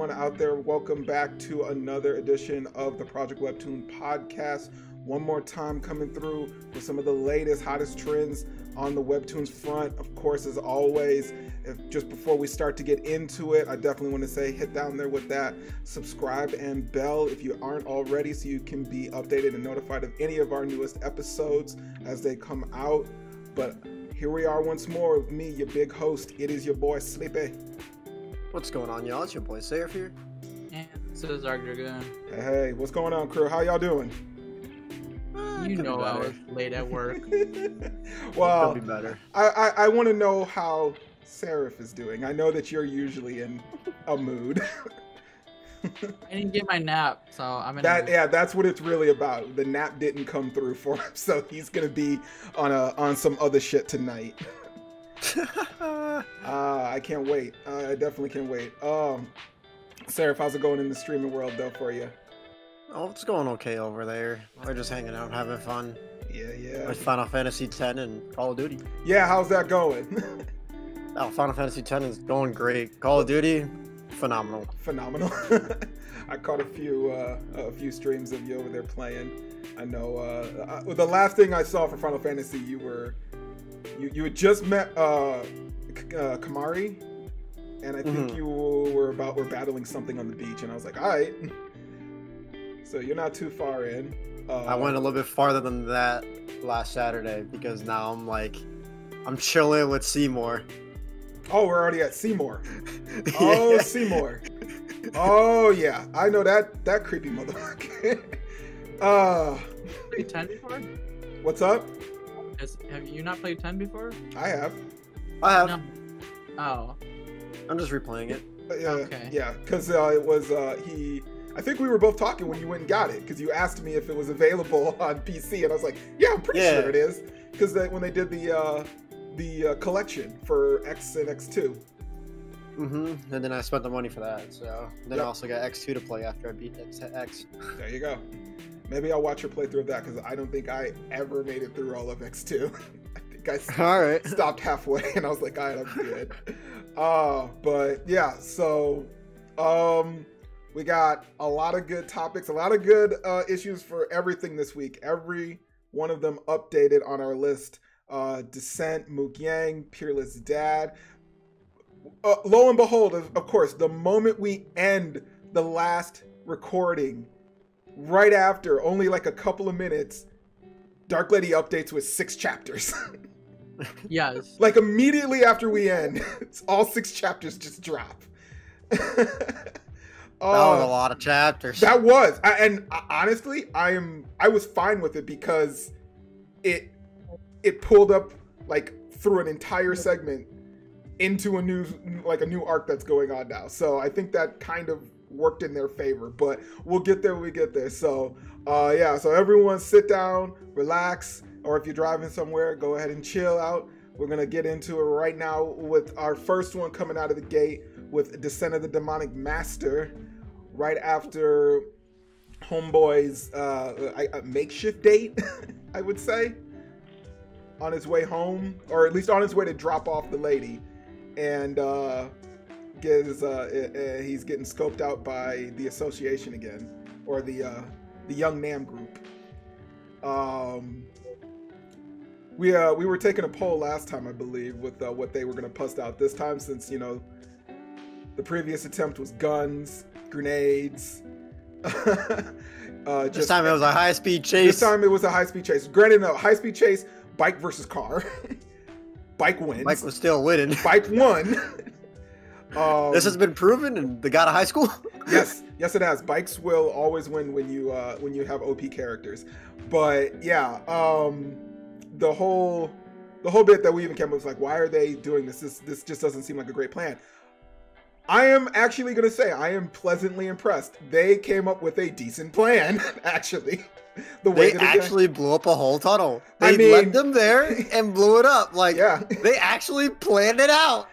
everyone out there. Welcome back to another edition of the Project Webtoon podcast. One more time coming through with some of the latest, hottest trends on the Webtoons front. Of course, as always, just before we start to get into it, I definitely want to say hit down there with that subscribe and bell if you aren't already, so you can be updated and notified of any of our newest episodes as they come out. But here we are once more with me, your big host. It is your boy Sleepy. What's going on, y'all? It's your boy Seraph here. And this is our Dragoon. Hey, what's going on, crew? How y'all doing? You know I was late at work. Well, could be better. I want to know how Seraph is doing. I know that you're usually in a mood. I didn't get my nap, so I'm in That yeah, that's what it's really about. The nap didn't come through for him, so he's gonna be on some other shit tonight. I can't wait. I definitely can't wait. Seraph, how's it going in the streaming world though for you? Oh, it's going okay over there. We're just hanging out, having fun. Yeah. With Final Fantasy X and Call of Duty. Yeah, how's that going? Oh, Final Fantasy X is going great. Call of Duty, phenomenal. Phenomenal. I caught a few streams of you over there playing. I know the last thing I saw for Final Fantasy, you had just met Kamari, and I think you were battling something on the beach, and I was like, all right. So you're not too far in. I went a little bit farther than that last Saturday because now I'm chilling with Seymour. Oh, we're already at Seymour. Oh, yeah. Seymour. Oh yeah, I know that creepy motherfucker. Played 10 before? What's up? Have you not played 10 before? I have. No. Oh. I'm just replaying it. Okay. Yeah, because it was I think we were both talking when you went and got it, because you asked me if it was available on PC, and I was like, yeah, I'm pretty sure it is, because when they did the collection for X and X2. And then I spent the money for that, so then I also got X2 to play after I beat X. There you go. Maybe I'll watch your playthrough of that, because I don't think I ever made it through all of X2. I think I stopped halfway, and I was like, all right, I'm good. But yeah, so we got a lot of good topics, a lot of good issues for everything this week. Every one of them updated on our list. Descent, Mookhyang, Peerless Dad. Lo and behold, of course, the moment we end the last recording, right after, only like a couple of minutes, Dark Lady updates with 6 chapters. Yes. Like immediately after we end, all 6 chapters just drop. That was a lot of chapters. That was, and honestly, I was fine with it because it pulled up like through an entire segment into a new arc that's going on now. So I think that kind of worked in their favor, but we'll get there when we get there. So yeah, so everyone sit down, relax, or if you're driving somewhere, go ahead and chill out. We're gonna get into it right now with our first one coming out of the gate with Descent of the Demonic Master, right after Homeboy's a makeshift date, I would say, on his way home, or at least on his way to drop off the lady, and he's getting scoped out by the association again, or the Young Nam group. We were taking a poll last time, I believe, with what they were going to post out this time, since the previous attempt was guns, grenades. This time it was a high-speed chase. This time it was a high-speed chase. Granted, no, high-speed chase, bike versus car. Bike wins. Bike was still winning. Bike won. This has been proven in the God of High School. Yes, it has. Bikes will always win when you have OP characters. But yeah, the whole bit that we even came up with, like, why are they doing this? This just doesn't seem like a great plan. I am actually going to say I am pleasantly impressed. They came up with a decent plan, actually. They actually blew up a whole tunnel. They led them there and blew it up. Like, yeah. They actually planned it out.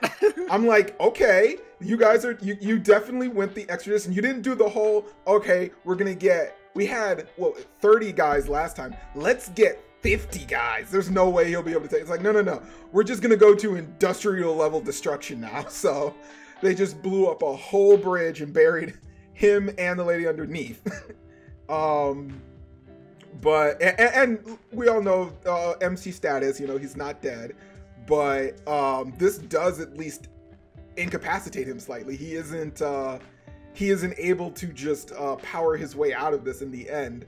I'm like, okay, you guys you definitely went the extra distance. You didn't do the whole, okay, we had 30 guys last time. Let's get 50 guys. There's no way he'll be able to take. It's like, no. We're just going to go to industrial level destruction now. So they just blew up a whole bridge and buried him and the lady underneath. But and we all know MC status, you know, he's not dead, but this does at least incapacitate him slightly. He isn't able to just power his way out of this in the end.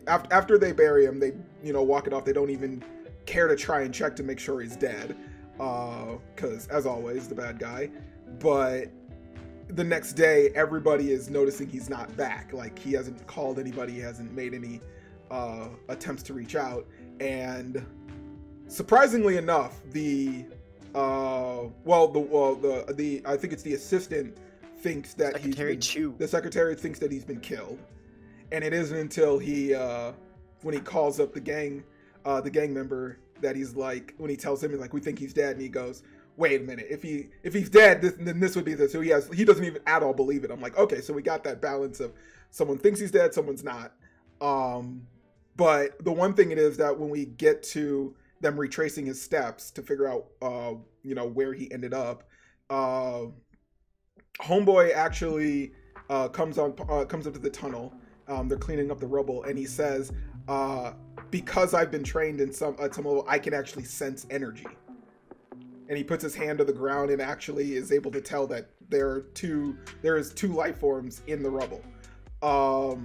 After they bury him, they, you know, walk it off. They don't even care to try and check to make sure he's dead, because as always, the bad guy. But the next day, everybody is noticing he's not back. Like, he hasn't called anybody, he hasn't made any attempts to reach out. And surprisingly enough, I think it's the assistant thinks that the secretary thinks that he's been killed. And it isn't until when he calls up the gang member, that he's like, when he tells him, he's like, we think he's dead, and he goes, wait a minute, if he's dead, then this would be this. So he doesn't even at all believe it. I'm like, okay, so we got that balance of someone thinks he's dead, someone's not. But the one thing it is that when we get to them retracing his steps to figure out, you know, where he ended up, Homeboy actually comes up to the tunnel. They're cleaning up the rubble, and he says, because I've been trained in some level, I can actually sense energy. And he puts his hand to the ground and actually is able to tell that there is two life forms in the rubble. I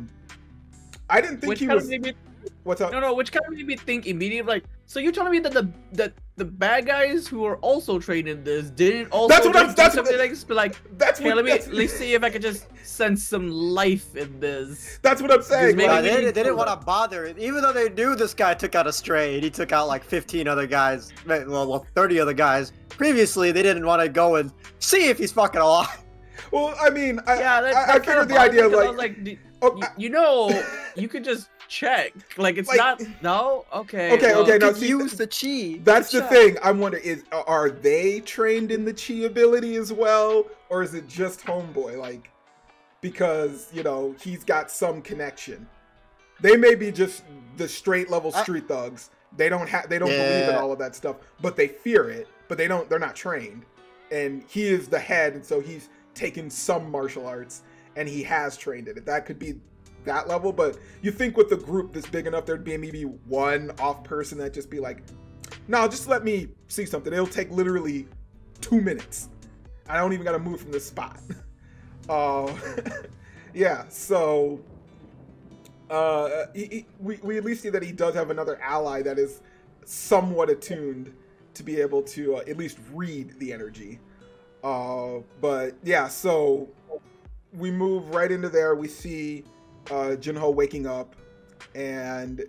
didn't think he was. What's up? No, which kind of made me think immediately, like, so you're telling me that the bad guys who are also trained in this didn't also that's what let's see if I can just sense some life in this. That's what I'm saying. They didn't want to bother it, even though they knew this guy took out a stray and he took out like 15 other guys, well 30 other guys. Previously, they didn't want to go and see if he's fucking alive. Well, I mean, I figured the idea, like, you know, you could just check, like, it's like, not, no, okay, now use the chi. That's the thing. I'm wondering, are they trained in the chi ability as well, or is it just Homeboy? Like, because, you know, he's got some connection. They may be just the straight level street thugs. They don't believe in all of that stuff, but they fear it. But they're not trained, and he is the head, and so he's taken some martial arts, and he has trained in it. That could be that level, but you think with a group this big enough, there'd be maybe one off person that just be like, no, just let me see something. It'll take literally 2 minutes. I don't even got to move from this spot. Yeah, so we at least see that he does have another ally that is somewhat attuned to be able to at least read the energy. But yeah, so we move right into there. We see Jinho waking up, and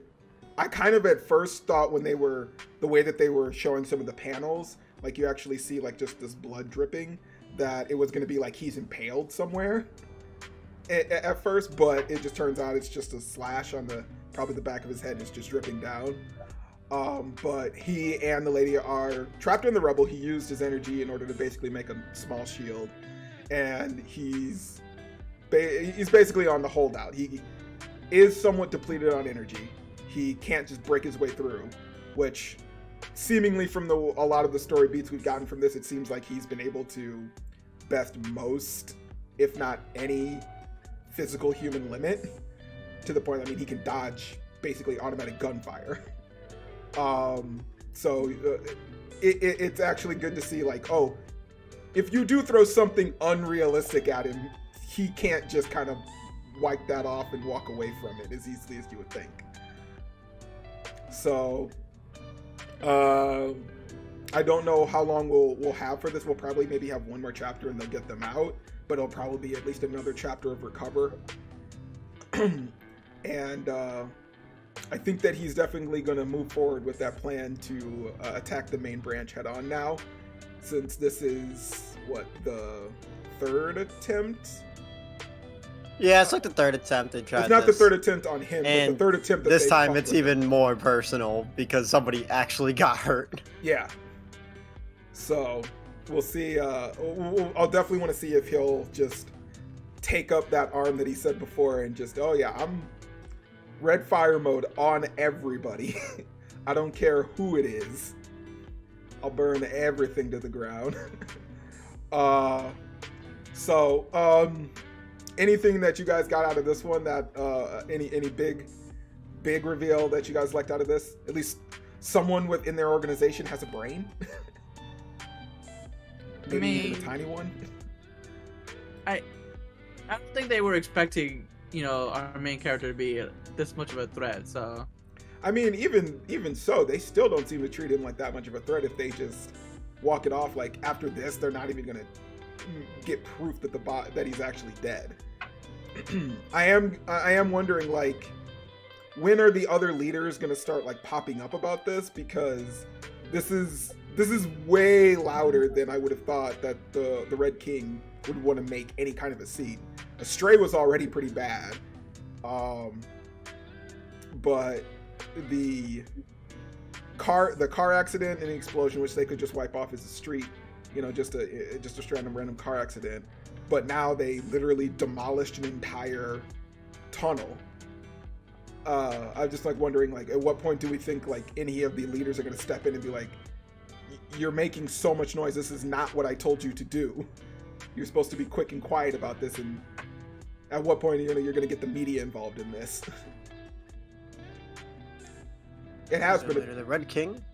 I kind of at first thought when the way that they were showing some of the panels, like you actually see like just this blood dripping, that it was going to be like he's impaled somewhere at first, but it just turns out it's just a slash on probably the back of his head, and it's just dripping down. But he and the lady are trapped in the rubble. He used his energy in order to basically make a small shield, and he's basically on the holdout. He is somewhat depleted on energy. He can't just break his way through, which seemingly from a lot of the story beats we've gotten from this, it seems like he's been able to best most, if not any, physical human limit, to the point, I mean, he can dodge basically automatic gunfire. So it's actually good to see, like, oh, if you do throw something unrealistic at him, he can't just kind of wipe that off and walk away from it as easily as you would think. So I don't know how long we'll have for this. We'll probably maybe have one more chapter and they'll get them out, but it'll probably be at least another chapter of Recover. And I think that he's definitely going to move forward with that plan to attack the main branch head on now, since this is, what, the third attempt? Yeah, it's like the third attempt they tried. It's not the third attempt on him, but the third attempt. This time it's even more personal because somebody actually got hurt. Yeah. So we'll see. I'll definitely want to see if he'll just take up that arm that he said before and just, oh yeah, I'm red fire mode on everybody. I don't care who it is. I'll burn everything to the ground. Anything that you guys got out of this one that any big reveal that you guys liked out of this? At least someone within their organization has a brain. Maybe even a tiny one. I don't think they were expecting, you know, our main character to be this much of a threat. So, I mean, even so, they still don't seem to treat him like that much of a threat if they just walk it off. Like after this, they're not even gonna get proof that that he's actually dead. I am wondering, like, when are the other leaders gonna start like popping up about this? Because this is way louder than I would have thought that the Red King would want to make any kind of a scene. Astray was already pretty bad, but the car accident and the explosion, which they could just wipe off as a street, you know, just a random car accident. But now they literally demolished an entire tunnel. I'm just like wondering, like, at what point do we think like any of the leaders are going to step in and be like, "You're making so much noise. This is not what I told you to do. You're supposed to be quick and quiet about this." And at what point you're going to get the media involved in this? It has been the Red King.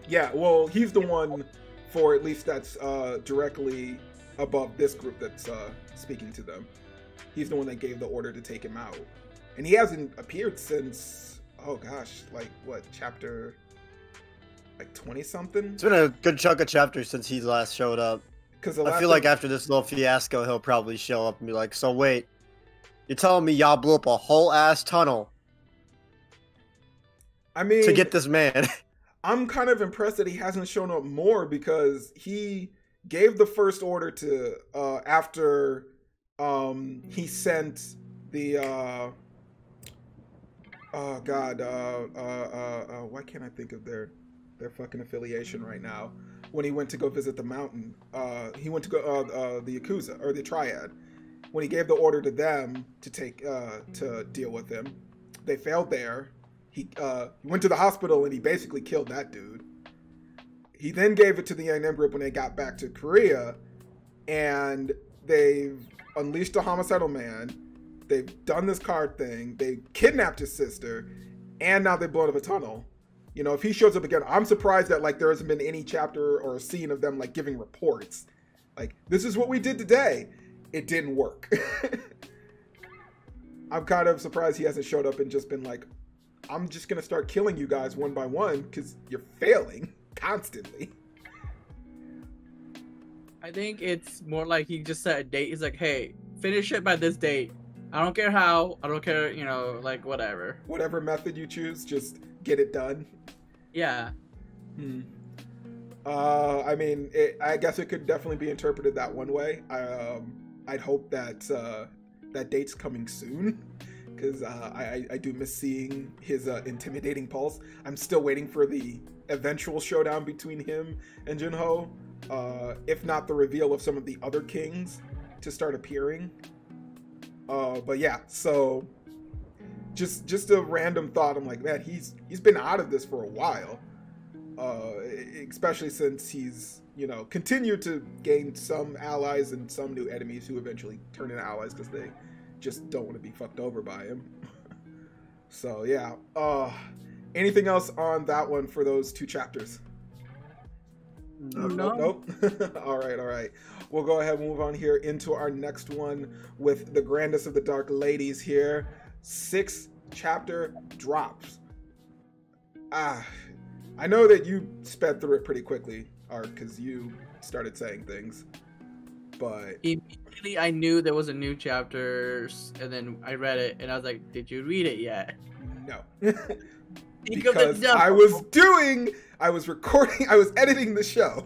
Yeah, well, he's the one for at least that's directly above this group that's speaking to them. He's the one that gave the order to take him out, and he hasn't appeared since, oh gosh, like what, chapter like 20 something? It's been a good chunk of chapters since he last showed up. Because I feel like after this little fiasco, he'll probably show up and be like, "So wait, you're telling me y'all blew up a whole ass tunnel? I mean, to get this man?" I'm kind of impressed that he hasn't shown up more, because he gave the first order to after he sent the why can't I think of their fucking affiliation right now? When he went to go visit the mountain, he went to go the Yakuza or the Triad. When he gave the order to them to take to deal with him, they failed there. He went to the hospital and he basically killed that dude. He then gave it to the A&M group when they got back to Korea, and they've unleashed a homicidal man. They've done this card thing. They kidnapped his sister, and now they've blown up a tunnel. You know, if he shows up again, I'm surprised that like there hasn't been any chapter or scene of them like giving reports. Like, this is what we did today. It didn't work. I'm kind of surprised he hasn't showed up and just been like, "I'm just gonna start killing you guys one by one because you're failing constantly." I think it's more like he just set a date. He's like, "Hey, finish it by this date. I don't care how. I don't care, you know, like whatever. Whatever method you choose, just get it done." Yeah. I mean, I guess it could definitely be interpreted that one way. I'd hope that that date's coming soon, because I do miss seeing his intimidating pulse. I'm still waiting for the eventual showdown between him and Jinho, if not the reveal of some of the other kings to start appearing. But yeah, so just a random thought. I'm like, man, he's been out of this for a while, especially since he's, you know, continued to gain some allies and some new enemies who eventually turn into allies because they just don't want to be fucked over by him. So yeah, anything else on that one for those two chapters? Nope. All right. We'll go ahead and move on here into our next one with the grandest of the dark ladies here. 6 chapter drops. I know that you sped through it pretty quickly, Art, because you started saying things, but immediately I knew there was a new chapter, and then I read it and I was like, "Did you read it yet?" No. Because I was recording, I was editing the show.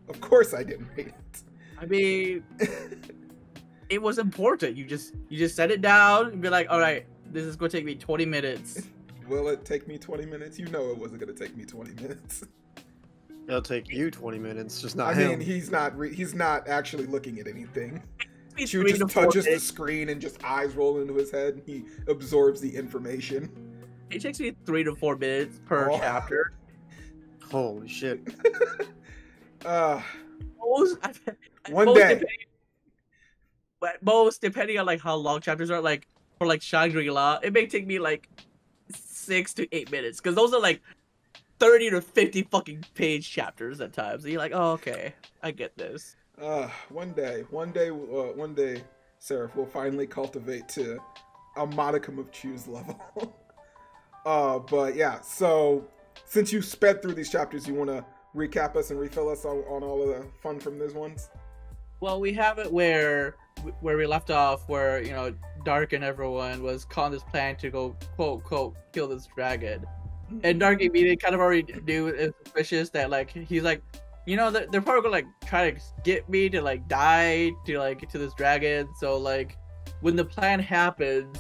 Of course I didn't read it. I mean, it was important. You just set it down and be like, "All right, this is going to take me 20 minutes. Will it take me 20 minutes? You know it wasn't going to take me 20 minutes. It'll take you 20 minutes, just not him. I mean, he's not actually looking at anything. Chu just touches the screen and just eyes roll into his head. He absorbs the information. It takes me 3 to 4 minutes per chapter. Holy shit. Oh most, One day. But most, depending on like how long chapters are, like for like Shangri-La, it may take me like 6 to 8 minutes because those are like 30 to 50 fucking page chapters at times. And you're like, oh, okay, I get this. One day, Seraph will finally cultivate to a modicum of choose level. But yeah, so since you sped through these chapters, you want to recap us and refill us on all of the fun from these ones? Well, we have it where we left off, where, you know, Dark and everyone was caught on this plan to go, quote, quote, kill this dragon. And Dark immediately kind of already knew it was suspicious that, like, he's like, you know, they're probably gonna, like, try to get me to, like, die to, like, get to this dragon. So, like, when the plan happens,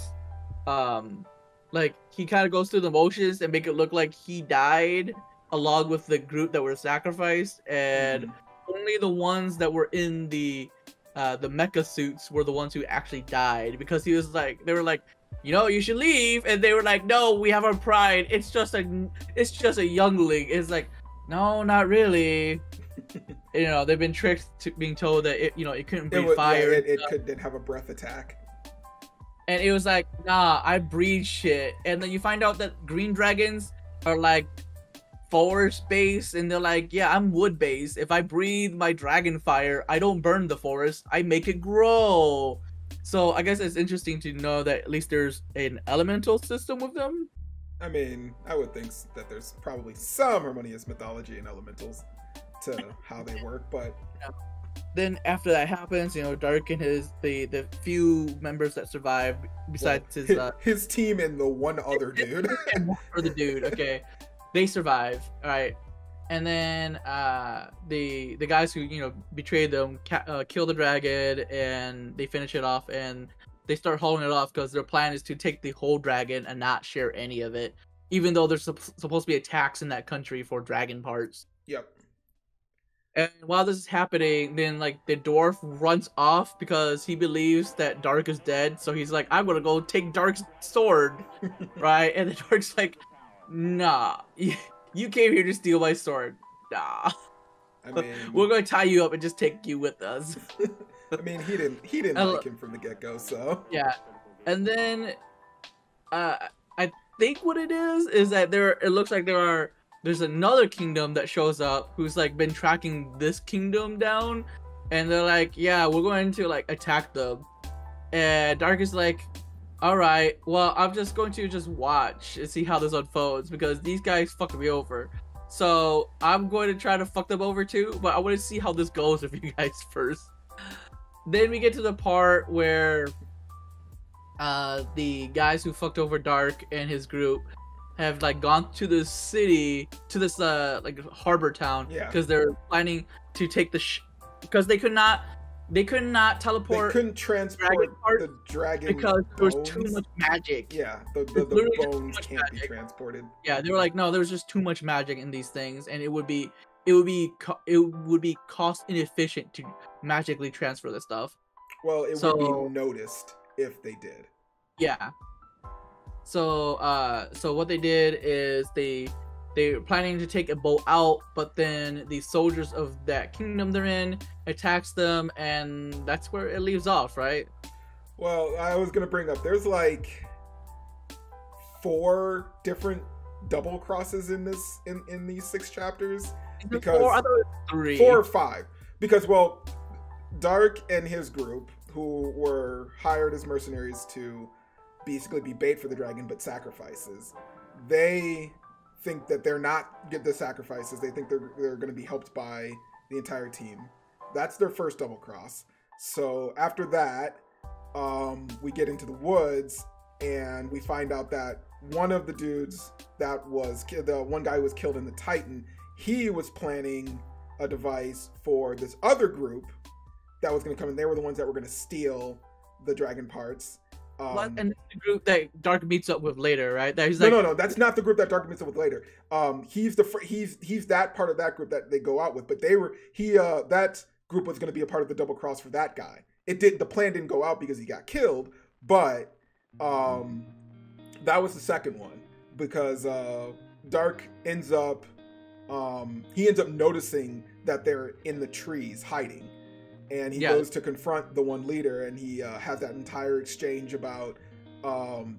like, he kind of goes through the motions and make it look like he died along with the group that were sacrificed, and only the ones that were in the mecha suits were the ones who actually died, because he was like, they were like, you know, you should leave, and they were like, no, we have our pride. It's just a youngling. It's like, no, not really. You know, they've been tricked to being told that it, you know, it couldn't breathe fire. Yeah, it couldn't have a breath attack. And it was like, nah, I breathe shit. And then you find out that green dragons are like forest based, and they're like, yeah, I'm wood based. If I breathe my dragon fire, I don't burn the forest, I make it grow. So I guess it's interesting to know that at least there's an elemental system with them. I mean, I would think that there's probably some harmonious mythology and elementals to how they work, but then after that happens, you know, Dark and the few members that survive, besides his team and the one other dude, or the dude, okay, they survive, all right, and then the guys who, you know, betrayed them kill the dragon, and they finish it off, and they start hauling it off because their plan is to take the whole dragon and not share any of it, even though there's supposed to be a tax in that country for dragon parts. Yep. And while this is happening, then, like, the dwarf runs off because he believes that Dark is dead. So he's like, I'm gonna go take Dark's sword, right? And the Dark's like, nah, you came here to steal my sword. Nah. I mean, we're gonna tie you up and just take you with us. I mean, he didn't like him from the get-go, so. Yeah. And then, I think what it is that it looks like there's another kingdom that shows up who's like been tracking this kingdom down, and they're like, yeah, we're going to like attack them. And Dark is like, all right, well, I'm just going to just watch and see how this unfolds, because these guys fucked me over. So I'm going to try to fuck them over too, but I want to see how this goes with you guys first. Then we get to the part where the guys who fucked over Dark and his group have like gone to the city, to this like harbor town, because they're planning to take the because they could not teleport. They couldn't transport the dragon because there was too much magic. Yeah, the bones can't be transported. Yeah, they were like, no, there was just too much magic in these things, and it would be cost inefficient to magically transfer this stuff. Well, it would be noticed if they did. Yeah. So what they did is they were planning to take a boat out, but then the soldiers of that kingdom they're in attacks them, and that's where it leaves off, right? Well, I was gonna bring up, there's like 4 different double crosses in these 6 chapters. Because 4? I thought it was 3. 4 or 5. Because, well, Dark and his group, who were hired as mercenaries to basically be bait for the dragon, but sacrifices, they think that they're not get the sacrifices. They think they're going to be helped by the entire team. That's their first double cross. So after that, we get into the woods, and we find out that one of the dudes that was the one guy who was killed in the Titan, he was planning a device for this other group that was going to come in. They were the ones that were going to steal the dragon parts. And the group that Dark meets up with later, right? That he's no, that's not the group that Dark meets up with later. He's that part of that group that they go out with. But that group was going to be a part of the double cross for that guy. The plan didn't go out because he got killed, but that was the second one, because Dark ends up he ends up noticing that they're in the trees hiding, and he goes to confront the one leader, and he has that entire exchange about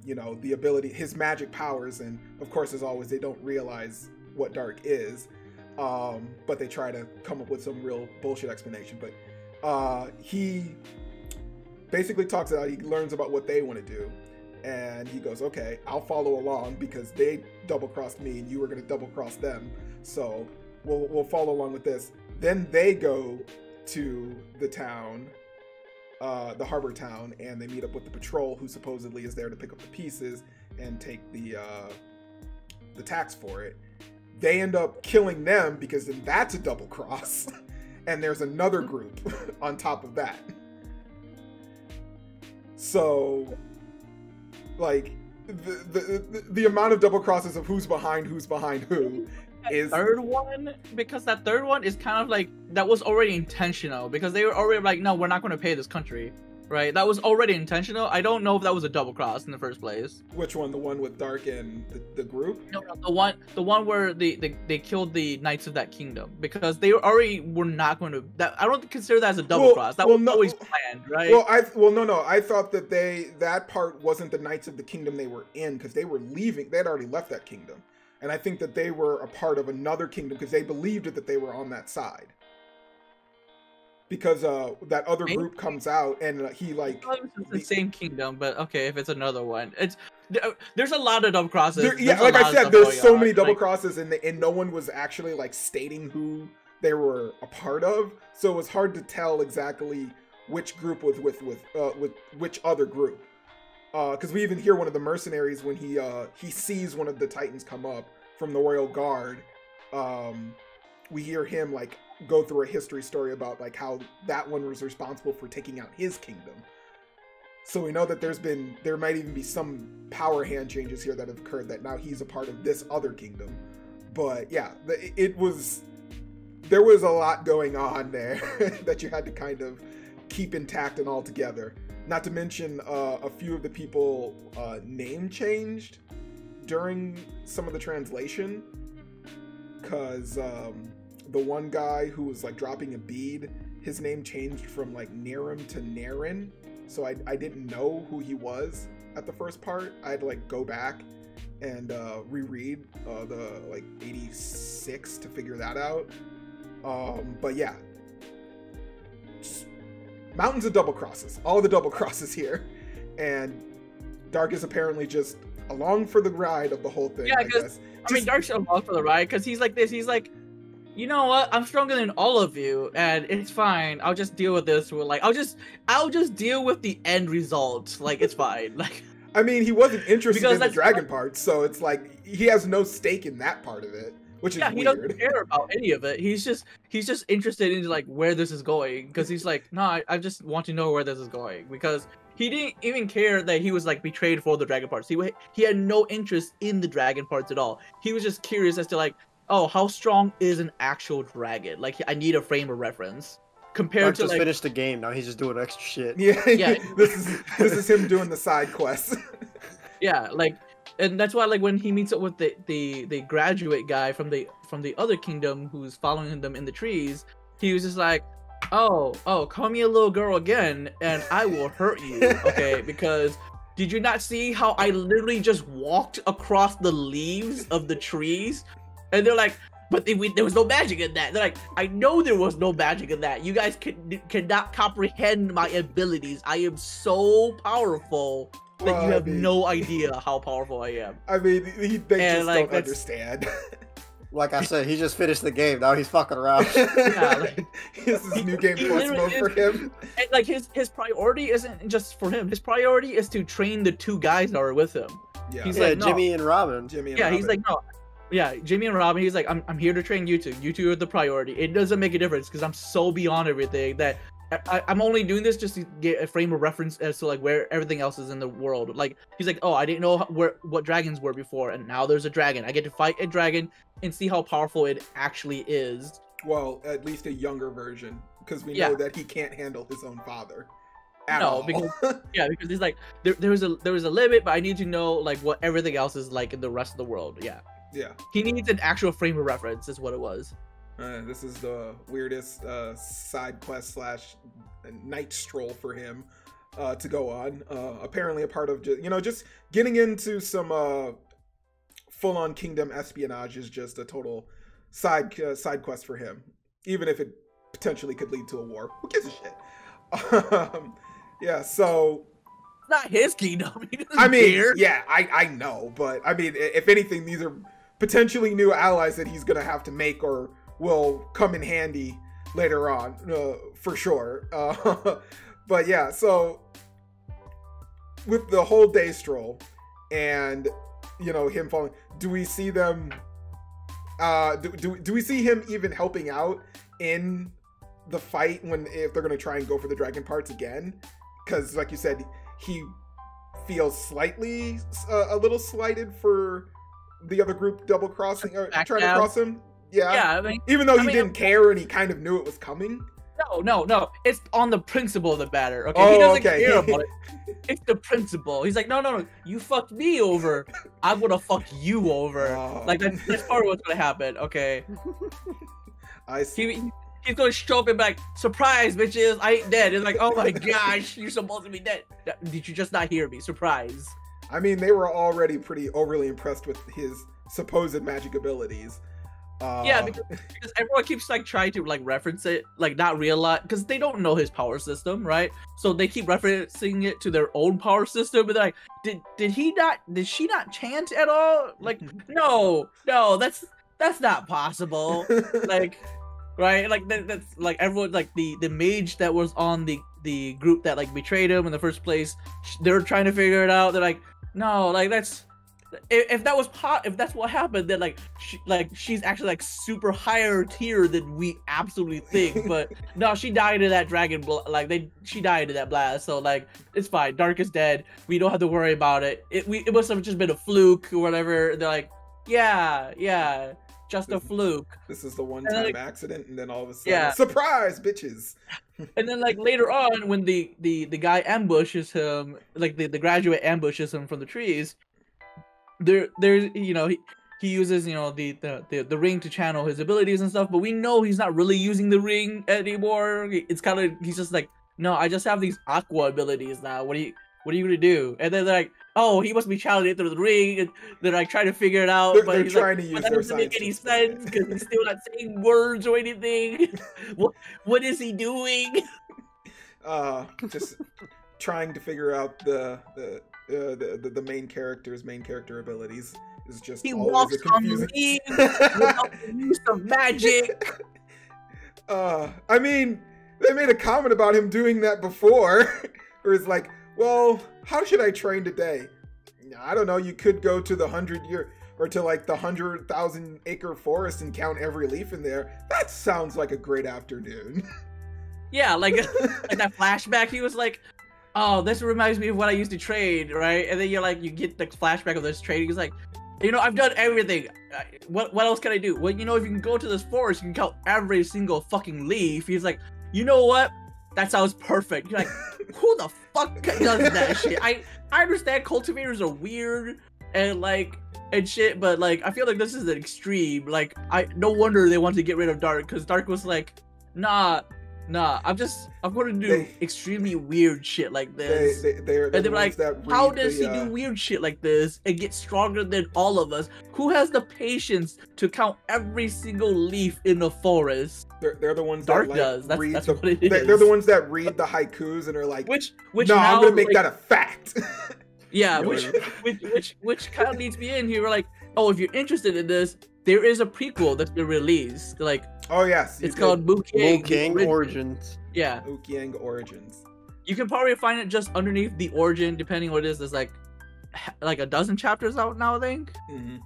you know, the ability, his magic powers, and of course, as always, they don't realize what dark is, but they try to come up with some real bullshit explanation. But he basically talks about, he learns about what they want to do, and he goes, okay, I'll follow along because they double-crossed me and you were going to double-cross them, so we'll follow along with this. Then they go to the town, the harbor town, and they meet up with the patrol, who supposedly is there to pick up the pieces and take the tax for it. They end up killing them because then that's a double cross, and there's another group on top of that. So, like, the amount of double crosses of who's behind who is third one, because that third one is kind of like, that was already intentional, because they were already like, no, we're not going to pay this country, right? That was already intentional. I don't know if that was a double cross in the first place. Which one? The one with Dark and the group? No, the one where they killed the Knights of that Kingdom, because they already were not going to. I don't consider that as a double cross. That was always planned, right? No. I thought that that part wasn't the Knights of the Kingdom they were in, because they were leaving. They had already left that kingdom. And I think that they were a part of another kingdom because they believed that they were on that side. Because that other group comes out and he like... It's the same kingdom, but okay, if it's another one. There's a lot of double crosses. Like I said, there's so many double crosses and no one was actually like stating who they were a part of. So it was hard to tell exactly which group was with which other group. Because we even hear one of the mercenaries when he sees one of the Titans come up from the Royal Guard. We hear him like go through a history story about like how that one was responsible for taking out his kingdom. So we know that there might even be some power hand changes here that have occurred, that now he's a part of this other kingdom. But yeah, there was a lot going on there that you had to kind of keep intact and all together. Not to mention a few of the people name changed during some of the translation, because the one guy who was like dropping a bead, his name changed from like Nirim to Naren, so I didn't know who he was at the first part. I had to like go back and reread the like 86 to figure that out. But yeah, mountains of double crosses, all the double crosses here, and Dark is apparently just along for the ride of the whole thing. Yeah, because I mean, Dark's along for the ride because he's like this. He's like, you know what? I'm stronger than all of you, and it's fine. I'll just deal with this. Like, I'll just deal with the end result. Like, it's fine. Like, I mean, he wasn't interested in the dragon part, so it's like he has no stake in that part of it. Which is weird. He doesn't care about any of it. He's just interested in like where this is going, because he's like, no, I just want to know where this is going, because he didn't even care that he was like betrayed for the dragon parts. He had no interest in the dragon parts at all. He was just curious as to like, oh, how strong is an actual dragon? Like, I need a frame of reference compared Mark to just like, finished the game. Now he's just doing extra shit. Yeah. This is him doing the side quests. Yeah, like. And that's why, like, when he meets up with the graduate guy from the other kingdom who's following them in the trees, he was just like, oh, call me a little girl again, and I will hurt you, okay? Because did you not see how I literally just walked across the leaves of the trees? And they're like, but there was no magic in that. They're like, I know there was no magic in that. You guys cannot comprehend my abilities. I am so powerful. That you have no idea how powerful I am. I mean, they just don't understand. Like I said, he just finished the game. Now he's fucking around. Yeah, like, this is new game plus mode for him. And like his priority isn't just for him. His priority is to train the two guys that are with him. Yeah, he's like, no. Jimmy and Robin. He's like, no. Yeah, Jimmy and Robin. He's like, I'm here to train you two. You two are the priority. It doesn't make a difference because I'm so beyond everything that I'm only doing this just to get a frame of reference as to like where everything else is in the world. Like, he's like, oh, I didn't know what dragons were before, and now there's a dragon. I get to fight a dragon and see how powerful it actually is. Well, at least a younger version, because we know that he can't handle his own father. Because he's like, there was a limit, but I need to know like what everything else is like in the rest of the world. Yeah. Yeah. He needs an actual frame of reference, is what it was. This is the weirdest side quest / night stroll for him to go on. Apparently a part of just getting into some full-on kingdom espionage is just a total side quest for him, even if it potentially could lead to a war. Who gives a shit? Yeah, so It's not his kingdom. He doesn't I mean, care. yeah, I know, but I mean, if anything, these are potentially new allies that he's gonna have to make or will come in handy later on, for sure. But yeah, so with the whole day stroll and him falling, do we see them? Do we see him even helping out in the fight if they're gonna try and go for the dragon parts again? Because like you said, he feels slightly a little slighted for the other group double crossing or trying to cross him. Yeah. I mean, even though he didn't care and he kind of knew it was coming. No. It's on the principle of the matter. Okay, he doesn't care about it. It's the principle. He's like, no. You fucked me over. I'm gonna fuck you over. Oh. Like that's part of what's gonna happen. Okay. I see. He's gonna show up and be like, surprise, bitches, I ain't dead. It's like, oh my gosh, you're supposed to be dead. Did you just not hear me? Surprise. I mean, they were already pretty overly impressed with his supposed magic abilities. Yeah, because everyone keeps like trying to like reference it, like not realize, because they don't know his power system, right? So they keep referencing it to their own power system, but they're like, did she not chant at all? Like, no, that's not possible. Like, right? Like that's like everyone, like the mage that was on the group that like betrayed him in the first place, they're trying to figure it out. They're like, no, like that's. If that's what happened, then she's actually like super higher tier than we absolutely think. But no, she died in that dragon she died in that blast, so like it's fine. Dark is dead. We don't have to worry about it. It must have just been a fluke or whatever. They're like, yeah, just a fluke. This is the one-time accident, and then all of a sudden, surprise, bitches. And then like later on, when the guy ambushes him, like the graduate ambushes him from the trees. There's he uses the ring to channel his abilities and stuff, but we know he's not really using the ring anymore. It's kind of, he's just like, no, I just have these aqua abilities now. What are you gonna do? And then they're like, oh, he must be channeling it through the ring, and they're like trying to figure it out. They're he's trying like, to use that their doesn't make any science. sense because he's still not saying words or anything. What is he doing? Just trying to figure out the main character abilities is just He always walks a confusing. on the without the use of magic. I mean, they made a comment about him doing that before, where it's like, well, how should I train today? I don't know. You could go to the 100-year or to like the 100,000-acre forest and count every leaf in there. That sounds like a great afternoon. Yeah, like that flashback. He was like, oh, this reminds me of when I used to trade, right? And then you get the flashback of this trading. He's like, I've done everything. What else can I do? Well, if you can go to this forest, you can count every single fucking leaf. He's like, you know what? That sounds perfect. You're like, who the fuck does that shit? I understand cultivators are weird and shit, but like, I feel like this is an extreme. Like, no wonder they want to get rid of Dark, because Dark was like, nah, I'm going to do extremely weird shit like this. They're like, how does he do weird shit like this and get stronger than all of us? Who has the patience to count every single leaf in the forest? They're the ones Dark that does. That's what it is. They're the ones that read the haikus and are like, which no, now, I'm gonna make that a fact. Yeah, which kind of leads me in here. We're like, oh, if you're interested in this, there is a prequel that's been released. Like, oh yes, it's called Mookhyang Origins. Yeah, Mookhyang Origins. You can probably find it just underneath the origin, depending what it is. There's like a dozen chapters out now, I think. Mm-hmm.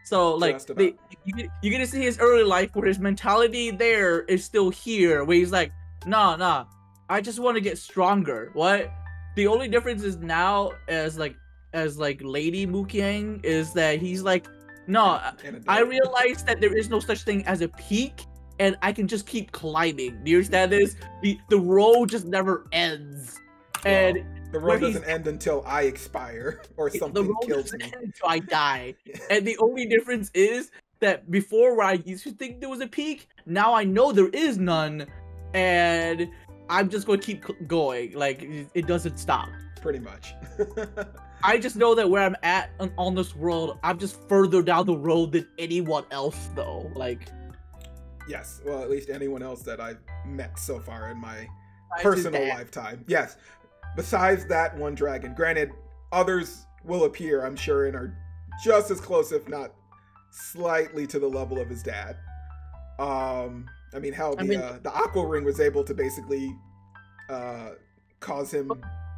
So like you're gonna see his early life where his mentality there is still here, where he's like, nah, I just want to get stronger. What? The only difference is now as Lady Mookhyang is that he's like, no, I realized that there is no such thing as a peak, and I can just keep climbing. Do you understand this? The road just never ends. And The road doesn't end until I expire or something kills me. End until I die. And the only difference is that before, where I used to think there was a peak, now I know there is none, and I'm just going to keep going. Like, it doesn't stop. Pretty much. I just know that where I'm at on this world, I'm just further down the road than anyone else, though. Like, yes, well, at least anyone else that I've met so far in my personal lifetime. Yes, besides that one dragon. Granted, others will appear, I'm sure, and are just as close, if not slightly to the level of his dad. I mean, hell, the Aqua Ring was able to basically cause him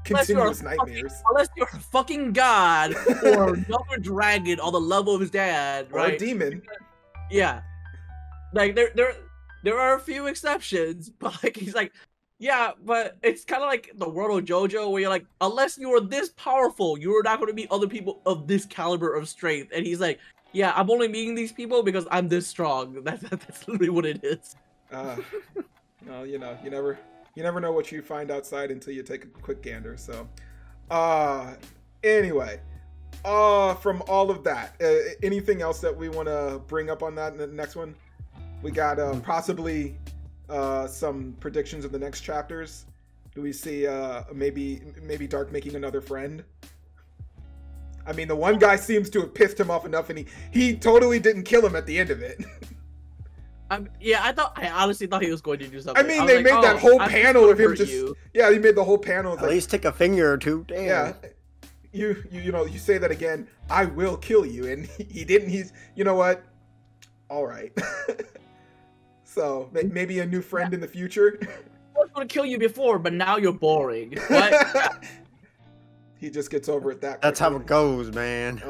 continuous nightmares. Unless you're a fucking god or another dragon on the level of his dad, right? Or a demon. Yeah. Like, there are a few exceptions, but like, he's like, yeah, but it's kind of like the world of JoJo, where you're like, unless you are this powerful, you're not going to meet other people of this caliber of strength. And he's like, yeah, I'm only meeting these people because I'm this strong. That's literally what it is. Well, you know, you never know what you find outside until you take a quick gander. So, anyway, from all of that, anything else that we want to bring up on that in the next one? We got possibly some predictions of the next chapters. Do we see maybe Dark making another friend? I mean, the one guy seems to have pissed him off enough, and he totally didn't kill him at the end of it. Yeah, I honestly thought he was going to do something. I mean, they made that whole panel of him just. Yeah, he made the whole panel. At least take a finger or two. Damn. Yeah. You say that again. I will kill you, and he didn't. He's. You know what? All right. So maybe a new friend in the future. I was going to kill you before, but now you're boring. What? He just gets over it that. That's how it goes, man.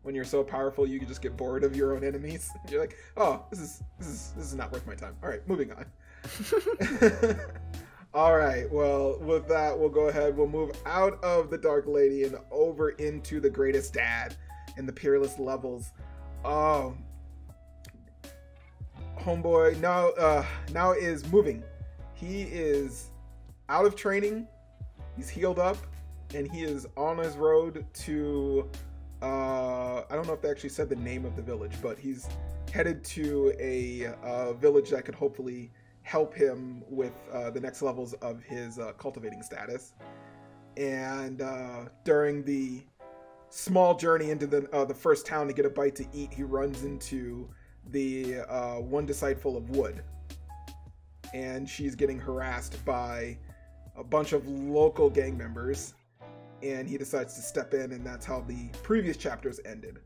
When you're so powerful, you can just get bored of your own enemies. You're like, oh, this is not worth my time. All right, moving on. All right, well, with that, we'll go ahead. We'll move out of the Dark Lady and over into the Greatest Dad and the Peerless levels. Homeboy now is moving. He is out of training. He's healed up, and he is on his road to. I don't know if they actually said the name of the village, but he's headed to a village that could hopefully help him with the next levels of his cultivating status. And during the small journey into the first town to get a bite to eat, he runs into the one disciple of Wood, and she's getting harassed by a bunch of local gang members. And he decides to step in, and that's how the previous chapters ended.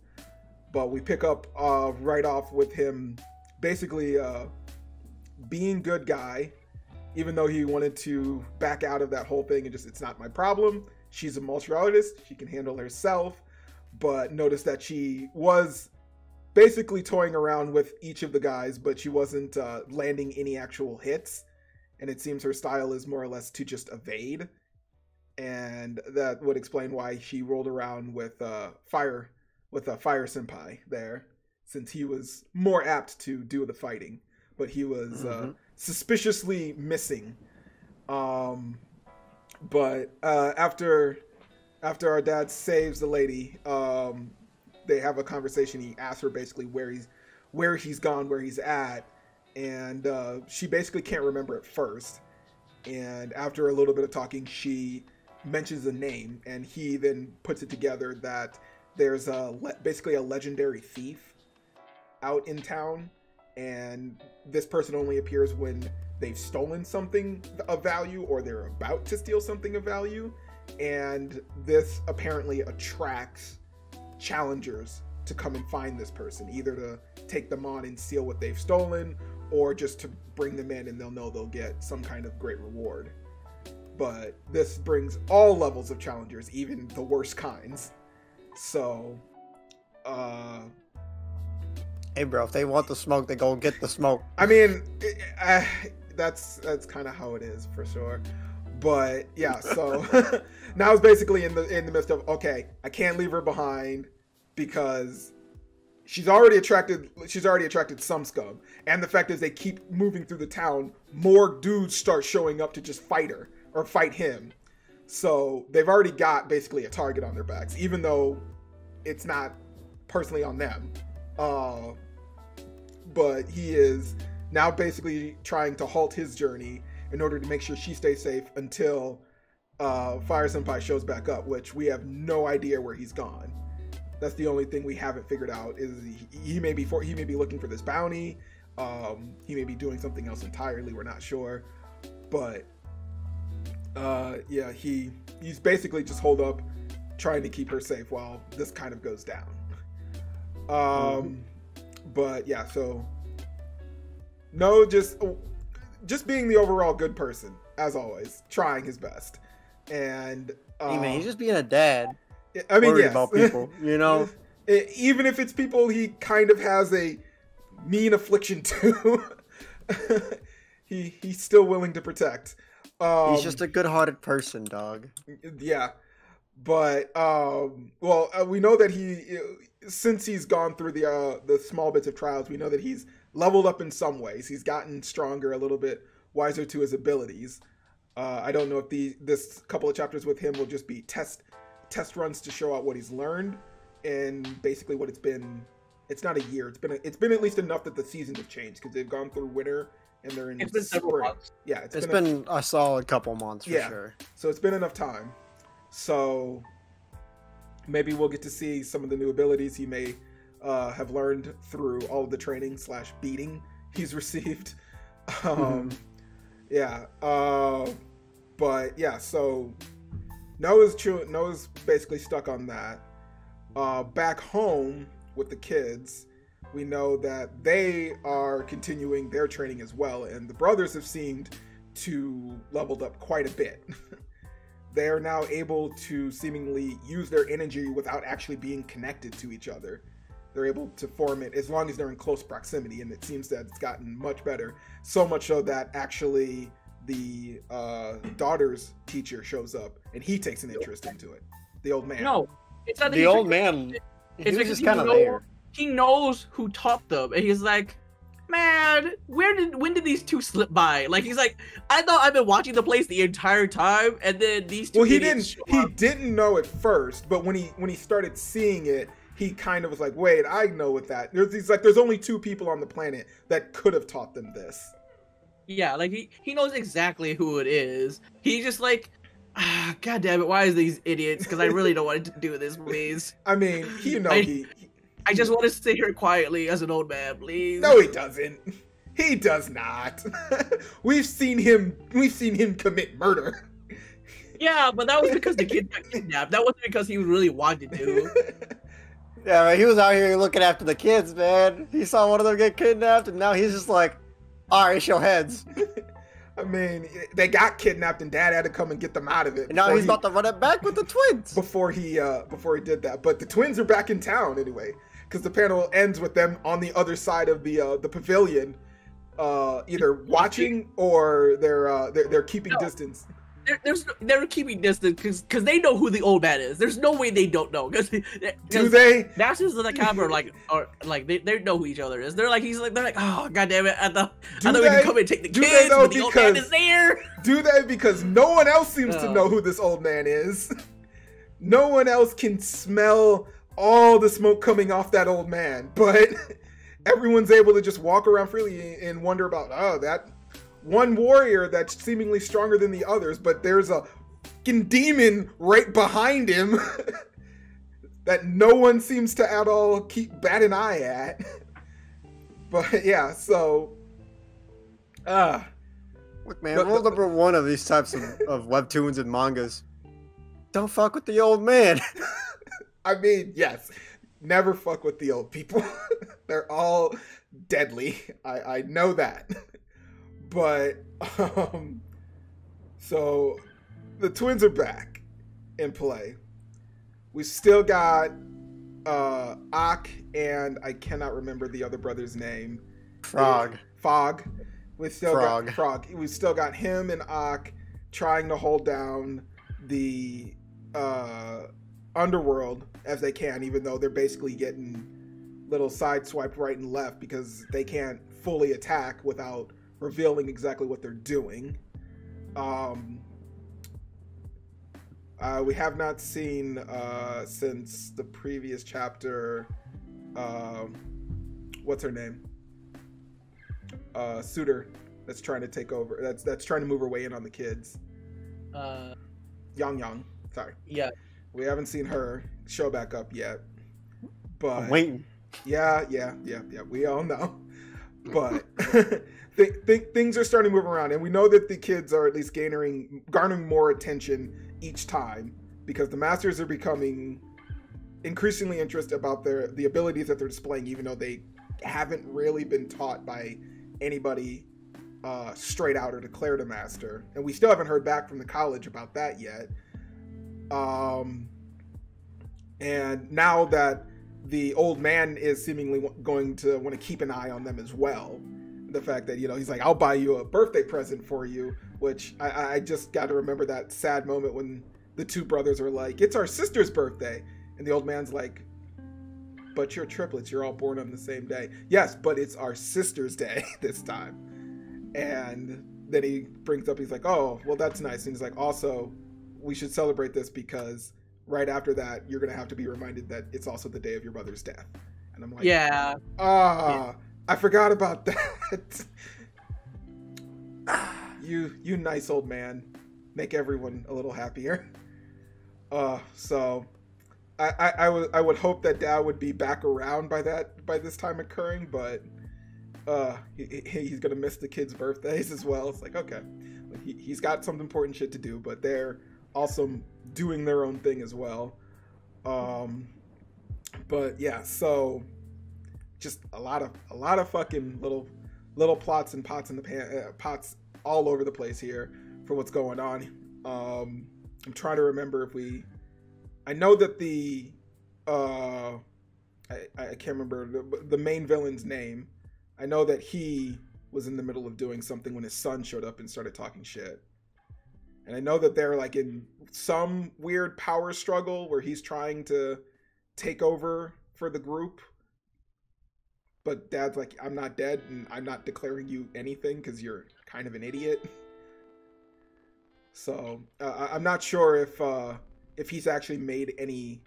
But we pick up right off with him basically being good guy, even though he wanted to back out of that whole thing and just, it's not my problem. She's a martial artist. She can handle herself. But notice that she was basically toying around with each of the guys, but she wasn't landing any actual hits. And it seems her style is more or less to just evade. And that would explain why she rolled around with Fire Senpai there, since he was more apt to do the fighting, but he was suspiciously missing. But after our dad saves the lady, they have a conversation. He asks her basically where he's gone, where he's at, and she basically can't remember at first. And after a little bit of talking, she mentions a name, and he then puts it together that there's basically a legendary thief out in town, and this person only appears when they've stolen something of value or they're about to steal something of value. And this apparently attracts challengers to come and find this person, either to take them on and steal what they've stolen, or just to bring them in and they'll know they'll get some kind of great reward. But this brings all levels of challengers, even the worst kinds. So, hey bro, if they want the smoke, they go get the smoke. I mean, that's kind of how it is for sure. But yeah, so now it's basically in the midst of, okay, I can't leave her behind because she's already attracted some scum, and the fact is they keep moving through the town, more dudes start showing up to just fight her or fight him. So they've already got basically a target on their backs, even though it's not personally on them. But he is now basically trying to halt his journey in order to make sure she stays safe until Fire Senpai shows back up, which we have no idea where he's gone. That's the only thing we haven't figured out. Is he may be looking for this bounty. He may be doing something else entirely. We're not sure. But yeah, he's basically just holed up, trying to keep her safe while this kind of goes down. But yeah, so no, just being the overall good person as always, trying his best, and hey man, he's just being a dad. I mean, worried yes. about people, you know. Even if it's people he kind of has a mean affliction to, he's still willing to protect. He's just a good-hearted person, dog. Yeah, but well, we know that since he's gone through the small bits of trials, we know that he's leveled up in some ways. He's gotten stronger, a little bit wiser to his abilities. I don't know if this couple of chapters with him will just be test runs to show out what he's learned, and basically what it's been. It's not a year. It's been at least enough that the seasons have changed, because they've gone through winter and they're in It's been several spring. months. Yeah, It's been a solid couple months for sure. So it's been enough time. So maybe we'll get to see some of the new abilities he may have learned through all of the training / beating he's received. Yeah. But yeah, so Noah's basically stuck on that. Back home with the kids, we know that they are continuing their training as well, and the brothers have seemed to leveled up quite a bit. They are now able to seemingly use their energy without actually being connected to each other. They're able to form it as long as they're in close proximity, and it seems that it's gotten much better. So much so that actually the daughter's teacher shows up, and he takes an interest into it. The old man. No, it's not that The old man, he It's was because just kind of there. he knows who taught them, and he's like, man, when did these two slip by? Like, he's like, I thought I've been watching the place the entire time, and then these two. Well, he idiots didn't. show He up. didn't know at first, but when he started seeing it, he kind of was like, "Wait, I know what that." There's only 2 people on the planet that could have taught them this. Yeah, like he knows exactly who it is. He's just like, God damn it, why is these idiots? Because I really don't want to do this, please. I mean, I just want to sit here quietly as an old man, please. No, he doesn't. He does not. We've seen him commit murder. Yeah, but that was because the kid got kidnapped. That wasn't because he really wanted to. Yeah, man, he was out here looking after the kids, man. He saw one of them get kidnapped, and now he's just like, all right, show heads. I mean, they got kidnapped, and Dad had to come and get them out of it. And now he's about to run it back with the twins. Before he did that. But the twins are back in town anyway, because the panel ends with them on the other side of the pavilion, either watching or they're keeping distance. They're keeping distance because they know who the old man is. There's no way they don't know. Do they? Masters of the camera they know who each other is. They're like oh god damn it! I thought we could come and take the kids, but the old man is there. Do they? Because no one else seems to know who this old man is. No one else can smell all the smoke coming off that old man, but everyone's able to just walk around freely and wonder about that one warrior that's seemingly stronger than the others, but there's a fucking demon right behind him that no one seems to at all bat an eye at. But yeah, so look, man, rule number 1 of these types of webtoons and mangas: don't fuck with the old man. I mean, yes, never fuck with the old people. They're all deadly. I know that. But, so the twins are back in play. We still got Ak, and I cannot remember the other brother's name. Frog. We still got Frog. We still got him and Ak trying to hold down the underworld as they can, even though they're basically getting little sideswiped right and left because they can't fully attack without revealing exactly what they're doing. We have not seen since the previous chapter. What's her name? Suitor that's trying to take over. That's trying to move her way in on the kids. Yang. Sorry. Yeah. We haven't seen her show back up yet. But I'm waiting. Yeah. We all know. But things are starting to move around, and we know that the kids are at least garnering more attention each time because the masters are becoming increasingly interested about the abilities that they're displaying, even though they haven't really been taught by anybody straight out or declared a master, and we still haven't heard back from the college about that yet. And now that the old man is seemingly going to want to keep an eye on them as well, the fact that, he's like, I'll buy you a birthday present for you, which I just got to remember that sad moment when the two brothers are like, it's our sister's birthday, and the old man's like, but you're triplets, you're all born on the same day. Yes, but it's our sister's day this time. And then he brings up, he's like, oh, well, that's nice. And he's like, also, we should celebrate this because right after that, you're going to have to be reminded that it's also the day of your mother's death. And I'm like, yeah. I forgot about that. You nice old man. Make everyone a little happier. So I would hope that Dad would be back around by this time occurring, but he's gonna miss the kids' birthdays as well. It's like, okay, he's got some important shit to do, but they're also doing their own thing as well. But yeah, so just a lot of fucking little plots and pots in the pots all over the place here for what's going on. I'm trying to remember I know that I can't remember the main villain's name. I know that he was in the middle of doing something when his son showed up and started talking shit. And I know that they're like in some weird power struggle where he's trying to take over for the group. But Dad's like, I'm not dead and I'm not declaring you anything because you're kind of an idiot. So I'm not sure if he's actually made any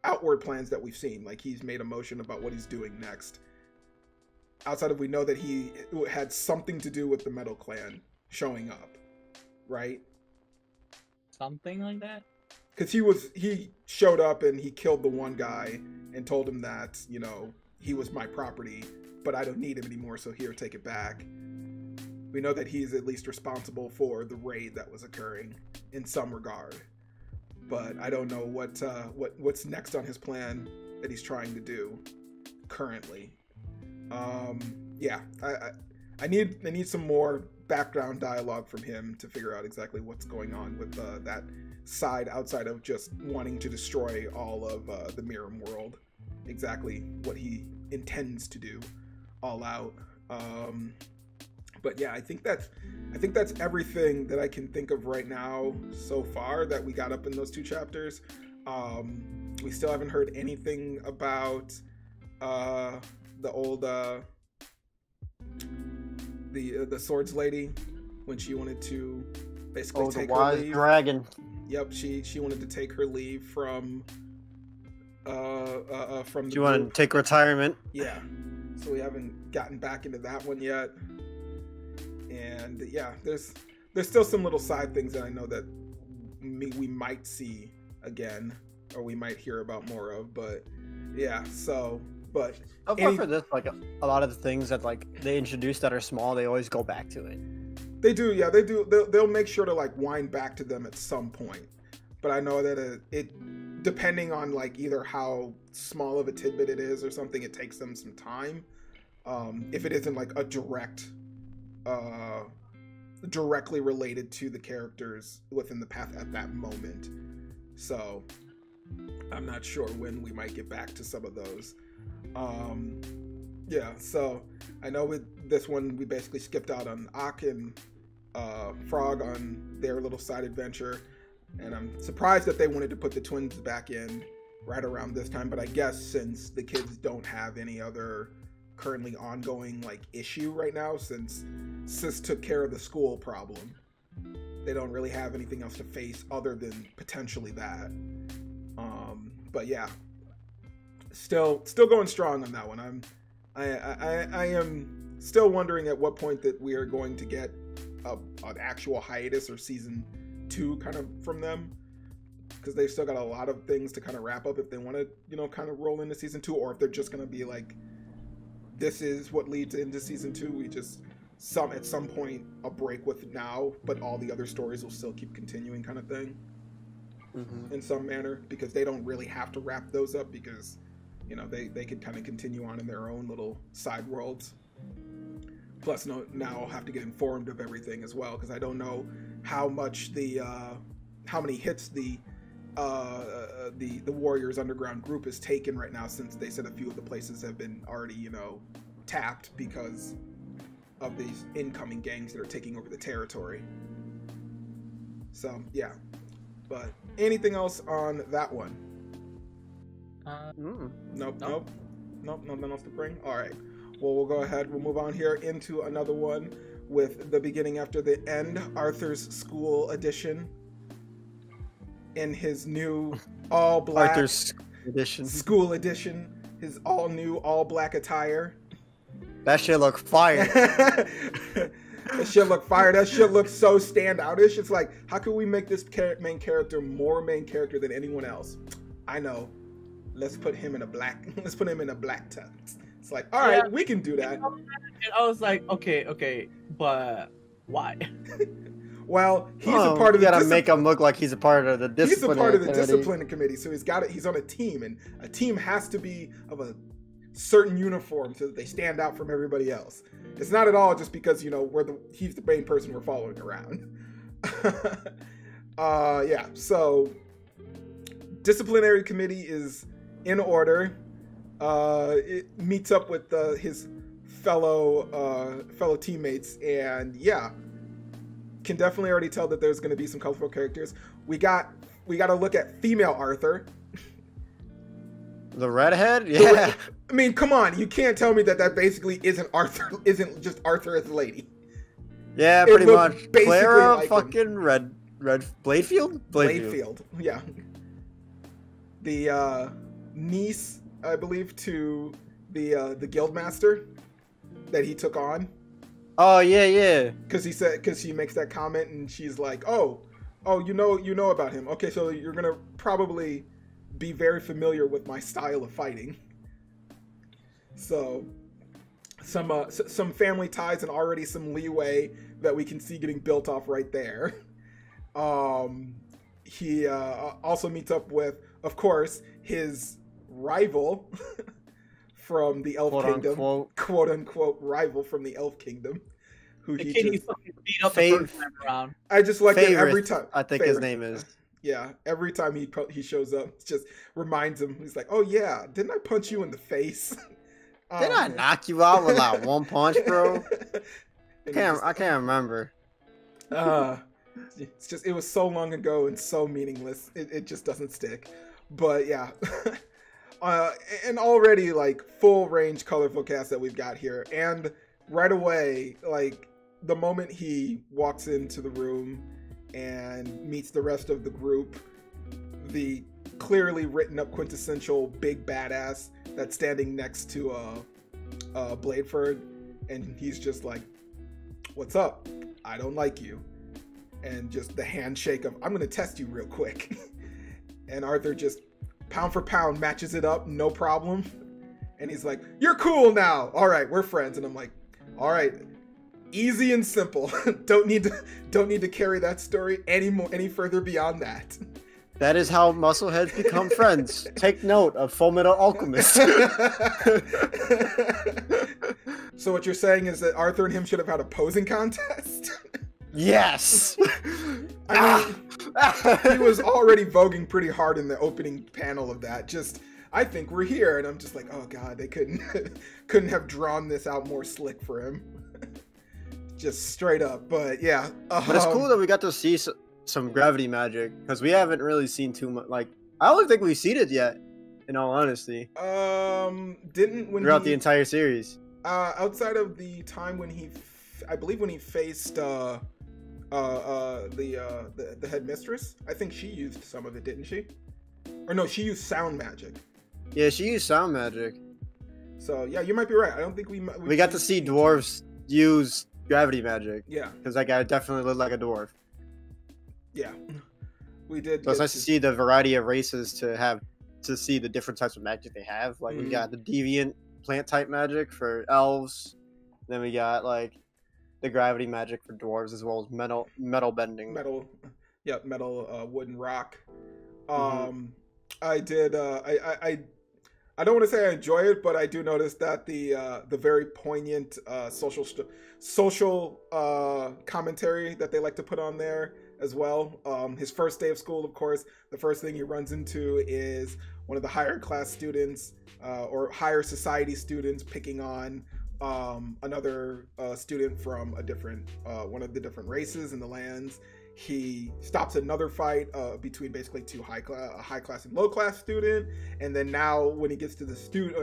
outward plans that we've seen. Like he's made a motion about what he's doing next. Outside of we know that he had something to do with the Metal Clan showing up, right? Something like that? Because he showed up and he killed the one guy and told him that, he was my property, but I don't need him anymore, so here, take it back. We know that he's at least responsible for the raid that was occurring in some regard. But I don't know what's next on his plan that he's trying to do currently. Yeah, I need some more background dialogue from him to figure out exactly what's going on with that side outside of just wanting to destroy all of the Mirror world. Exactly what he intends to do, all out. But yeah, I think that's everything that I can think of right now so far that we got up in those two chapters. We still haven't heard anything about the old the swords lady when she wanted to basically take the her wise leave. dragon. Yep, she wanted to take her leave from the She wanted to take retirement. Yeah, so we haven't gotten back into that one yet. And yeah, there's still some little side things that I know that we might see again, or we might hear about more of. But yeah, but For this, like a lot of the things that like they introduce that are small, they always go back to it. They do, yeah, they do. They'll make sure to like wind back to them at some point. But I know that it depending on like either how small of a tidbit it is or something, it takes them some time. If it isn't like a directly related to the characters within the path at that moment. So I'm not sure when we might get back to some of those. Yeah, so I know with this one we basically skipped out on Ak and Frog on their little side adventure, and I'm surprised that they wanted to put the twins back in right around this time, but I guess since the kids don't have any other currently ongoing like issue right now, since Sis took care of the school problem, they don't really have anything else to face other than potentially that. But yeah, still going strong on that one. I am still wondering at what point that we are going to get an actual hiatus or season 2 kind of from them, because they've still got a lot of things to kind of wrap up if they want to, you know, kind of roll into season 2, or if they're just going to be like, this is what leads into season 2. We just at some point a break with now, but all the other stories will still keep continuing, kind of thing. In some manner, because they don't really have to wrap those up, because, you know, they could kind of continue on in their own little side worlds. Plus, now I'll have to get informed of everything as well, because I don't know how much how many hits the Warriors Underground group has taken right now, since they said a few of the places have been already, you know, tapped because of these incoming gangs that are taking over the territory. So yeah. But anything else on that one? Nope. Nothing else to bring. All right. Well, we'll go ahead. We'll move on here into another one with The Beginning After the End, Arthur's School Edition, in his new all black Arthur's edition. School Edition, his all new all black attire. That shit look fire. That shit look fire. That shit looks so standoutish. It's like, how can we make this main character more main character than anyone else? I know. Let's put him in a black. Let's put him in a black tux. It's like, all right, we can do that. And I was like, okay, but why? Well, he's a part of the. You gotta make him look like he's a part of the discipline. He's a part of the discipline committee, so he's on a team, and a team has to be of a certain uniform so that they stand out from everybody else. It's not at all just because, you know, he's the main person we're following around. Yeah, so disciplinary committee is in order. It meets up with his fellow teammates, and yeah, can definitely already tell that there's going to be some colorful characters. We got to look at female Arthur. The redhead? Yeah. I mean, come on. You can't tell me that basically isn't just Arthur as a lady. Yeah, pretty much. Basically Clara like fucking red Bladefield? Bladefield. Yeah. The niece, I believe, to the Guildmaster that he took on. Oh, yeah. Because she makes that comment and she's like, oh, you know about him. Okay, so you're going to probably be very familiar with my style of fighting. So some family ties and already some leeway that we can see getting built off right there. He also meets up with, of course, his rival from the Elf Kingdom, quote unquote rival from the Elf Kingdom, who he just fucking beat up the first time around. I just like that every time. I think his name is. Yeah, every time he shows up, it just reminds him. He's like, "Oh yeah, didn't I punch you in the face? Didn't I knock you out with like one punch, bro? I can't remember. It's just, it was so long ago and so meaningless. It just doesn't stick. But yeah, and already like full range colorful cast that we've got here, and right away, like the moment he walks into the room and meets the rest of the group, the clearly written up quintessential big badass that's standing next to Bladeford, and he's just like, "What's up? I don't like you." And just the handshake of, "I'm gonna test you real quick." And Arthur just pound for pound matches it up, no problem. And he's like, "You're cool now. All right, we're friends." And I'm like, all right, easy and simple. don't need to carry that story any further beyond that. That is how muscleheads become friends. Take note of Fullmetal Alchemist. So what you're saying is that Arthur and him should have had a posing contest? Yes. I mean, he was already voguing pretty hard in the opening panel of that. Just, "I think we're here," and I'm just like, oh god, they couldn't have drawn this out more slick for him. Just straight up. But yeah. But it's cool that we got to see some gravity magic, because we haven't really seen too much. Like, I don't think we've seen it yet, in all honesty. Throughout the entire series. Outside of the time when I believe when he faced the headmistress. I think she used some of it, didn't she? Or no, she used sound magic. Yeah, she used sound magic. So yeah, you might be right. I don't think we got to see dwarves use gravity magic. Yeah, because that guy definitely looked like a dwarf. Yeah, we did. So it's nice to see the variety of races to see the different types of magic they have. Like we got the deviant plant type magic for elves. Then we got like the gravity magic for dwarves, as well as metal bending. Metal, wood and rock. I did. I don't want to say I enjoy it, but I do notice that the very poignant social commentary that they like to put on there as well. His first day of school, of course, the first thing he runs into is one of the higher class students or higher society students picking on another student from a different one of the different races in the lands. He stops another fight between basically two high class and low class student, and then now when he gets to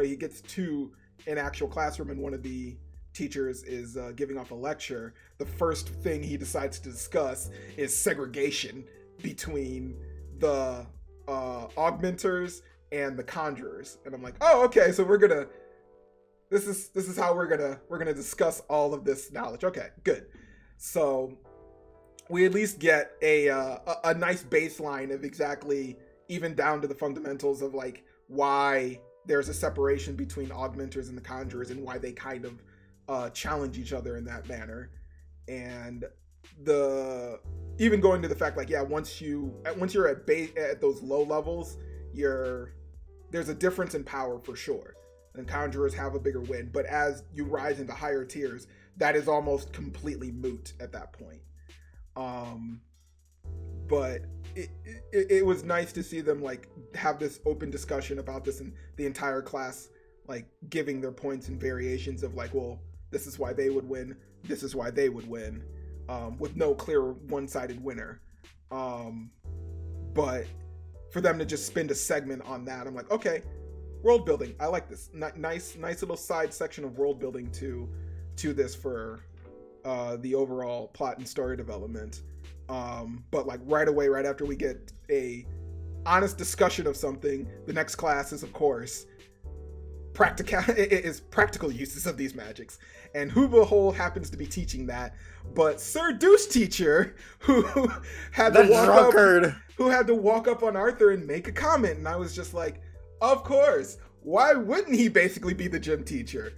he gets to an actual classroom and one of the teachers is giving off a lecture. The first thing he decides to discuss is segregation between the augmenters and the conjurers, and I'm like, oh, okay, so this is how we're gonna discuss all of this knowledge. Okay, good. So we at least get a nice baseline of exactly, even down to the fundamentals of like why there's a separation between augmenters and the conjurers and why they kind of challenge each other in that manner. And even going to the fact like, yeah, once you're at those low levels, there's a difference in power for sure. And conjurers have a bigger win, but as you rise into higher tiers, that is almost completely moot at that point. But it was nice to see them like have this open discussion about this, and the entire class like giving their points and variations of like, well, this is why they would win, this is why they would win, with no clear one-sided winner. But for them to just spend a segment on that, I'm like, okay, world building, I like this. Nice little side section of world building to this for the overall plot and story development. But like right away, right after we get a honest discussion of something, the next class is of course practical uses of these magics, and who the whole happens to be teaching that but Sir Deuce Teacher, who had to walk up on Arthur and make a comment, and I was just like, of course, why wouldn't he basically be the gym teacher?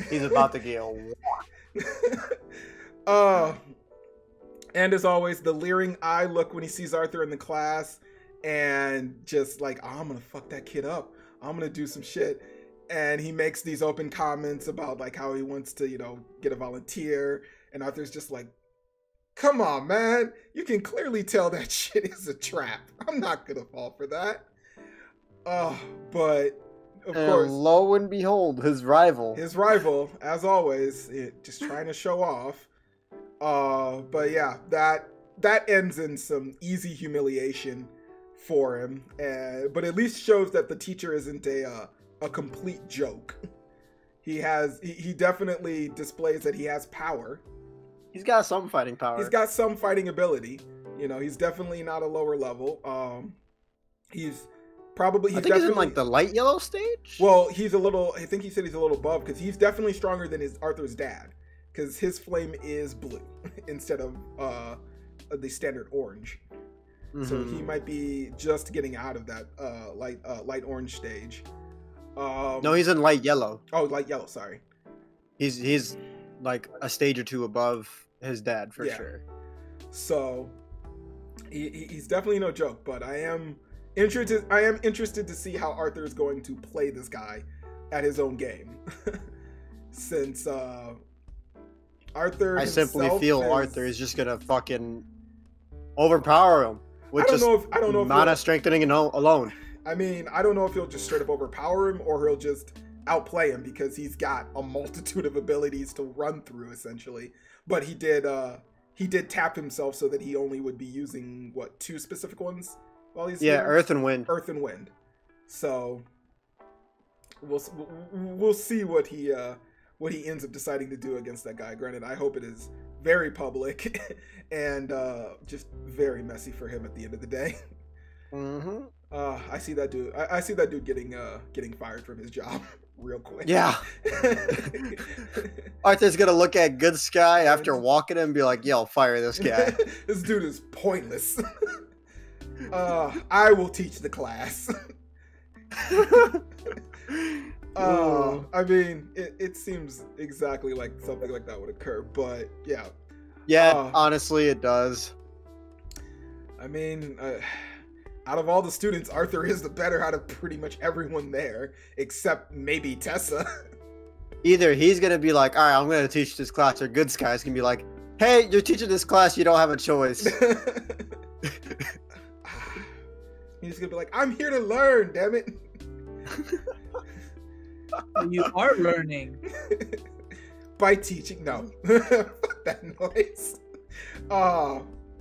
He's about to get and as always, the leering eye look when he sees Arthur in the class, and just like, oh, I'm gonna fuck that kid up, I'm gonna do some shit. And he makes these open comments about like how he wants to, get a volunteer, and Arthur's just like, come on, man, you can clearly tell that shit is a trap. I'm not gonna fall for that. But of course, lo and behold, his rival, as always, just trying to show off. But yeah, that ends in some easy humiliation for him, but at least shows that the teacher isn't a complete joke. He definitely displays that he has power. He's got some fighting power. He's got some fighting ability. He's definitely not a lower level. He's definitely he's in like the light yellow stage. Well, I think he said he's a little above, because he's definitely stronger than Arthur's dad, because his flame is blue instead of the standard orange. Mm-hmm. So he might be just getting out of that light orange stage. No, he's in light yellow. Oh, light yellow. Sorry. He's like a stage or two above his dad for sure. So he's definitely no joke. But I am interested to see how Arthur is going to play this guy at his own game, since Arthur. I simply feel Arthur is just gonna fucking overpower him with I don't know if mana strengthening alone. I mean, I don't know if he'll just straight up overpower him or he'll just outplay him, because he's got a multitude of abilities to run through essentially. But he did tap himself so that he only would be using two specific ones while he's Earth and Wind. So we'll see what he ends up deciding to do against that guy. Granted, I hope it is very public, and just very messy for him at the end of the day. Mm-hmm. I see that dude. I see that dude getting fired from his job real quick. Yeah. Arthur's gonna look at Good Sky after walking him and be like, "Yo, fire this guy." This dude is pointless. I will teach the class. I mean, it seems exactly like something like that would occur, but yeah. Yeah, honestly, it does. I mean, out of all the students, Arthur is the better out of pretty much everyone there, except maybe Tessa. Either he's gonna be like, "All right, I'm gonna teach this class," or Good Sky's gonna be like, "Hey, you're teaching this class. You don't have a choice." He's gonna be like, "I'm here to learn, damn it." You are learning by teaching. No, fuck that noise.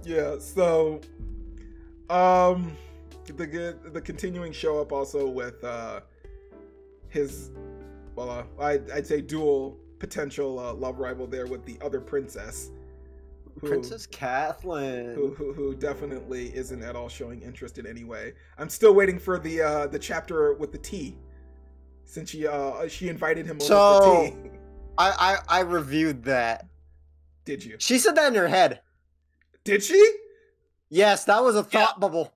Yeah. So, the continuing show up also with his, well, I'd say dual potential love rival there with the other princess, Princess Kathleen, who definitely isn't at all showing interest in any way. I'm still waiting for the chapter with the tea, since she invited him over for tea. I reviewed that. Did you? She said that in her head. Did she? Yes, that was a thought bubble.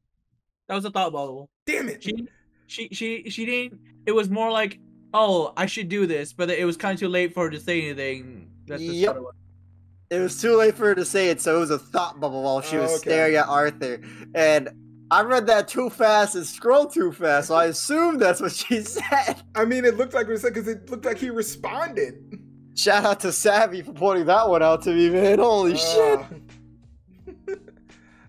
That was a thought bubble. Damn it. She didn't. It was more like, oh, I should do this, but it was kind of too late for her to say anything. That's just yep. It was too late for her to say it, so it was a thought bubble while she was staring at Arthur. And I read that too fast and scrolled too fast, so I assumed that's what she said. I mean, it looked like what it said because it looked like he responded. Shout out to Savvy for pointing that one out to me, man. Holy shit.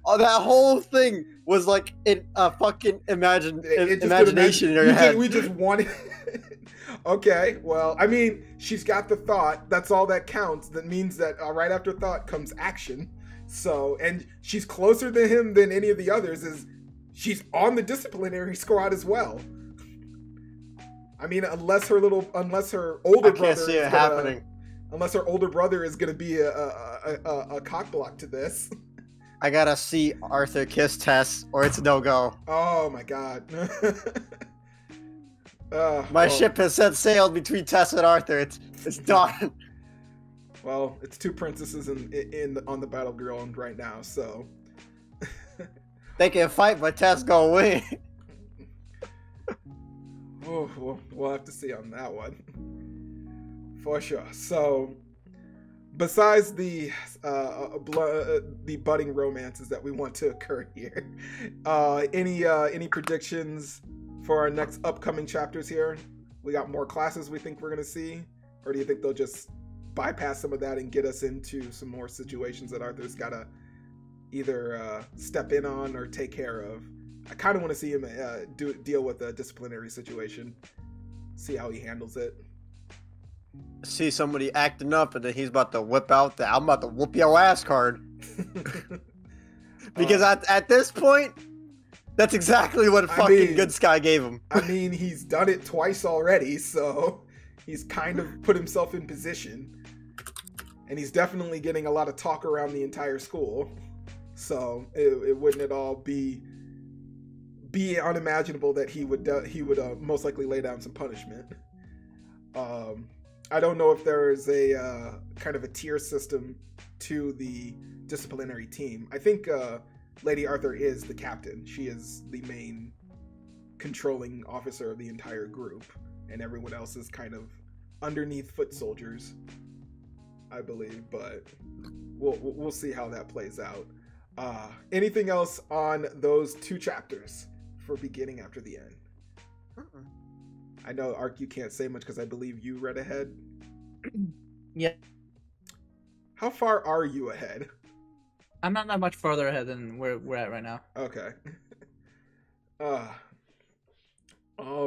Oh, that whole thing was like a fucking imagination in her head. We just wanted. Okay, well, I mean, she's got the thought. That's all that counts. That means that right after thought comes action. So, and she's closer to him than any of the others. She's on the disciplinary squad as well. I mean, unless her older brother. I can't see it happening. Unless her older brother is going to be a cock block to this. I gotta see Arthur kiss Tess, or it's no go. Oh my god. My ship has set sail between Tess and Arthur. It's done. Well, it's two princesses on the battleground right now, so they can fight, but Tess gonna win. Oh, we'll have to see on that one for sure. So, besides the budding romances that we want to occur here, any predictions for our next upcoming chapters here? We got more classes we think we're gonna see, or do you think they'll just bypass some of that and get us into some more situations that Arthur's gotta either step in on or take care of? I kind of want to see him deal with a disciplinary situation, see how he handles it. See somebody acting up, and then he's about to whip out the "I'm about to whoop your ass" card. Because at this point, that's exactly what fucking Good Sky gave him. I mean, he's done it twice already, so he's kind of put himself in position. And he's definitely getting a lot of talk around the entire school. So it wouldn't at all be unimaginable that he would most likely lay down some punishment. I don't know if there is a kind of a tier system to the disciplinary team. I think Lady Arthur is the captain. She is the main controlling officer of the entire group, and everyone else is kind of underneath foot soldiers, I believe. But we'll see how that plays out. Anything else on those two chapters for beginning after the end? I know, Ark, you can't say much because I believe you read ahead. Yeah. How far are you ahead? I'm not that much farther ahead than where we're at right now. Okay. All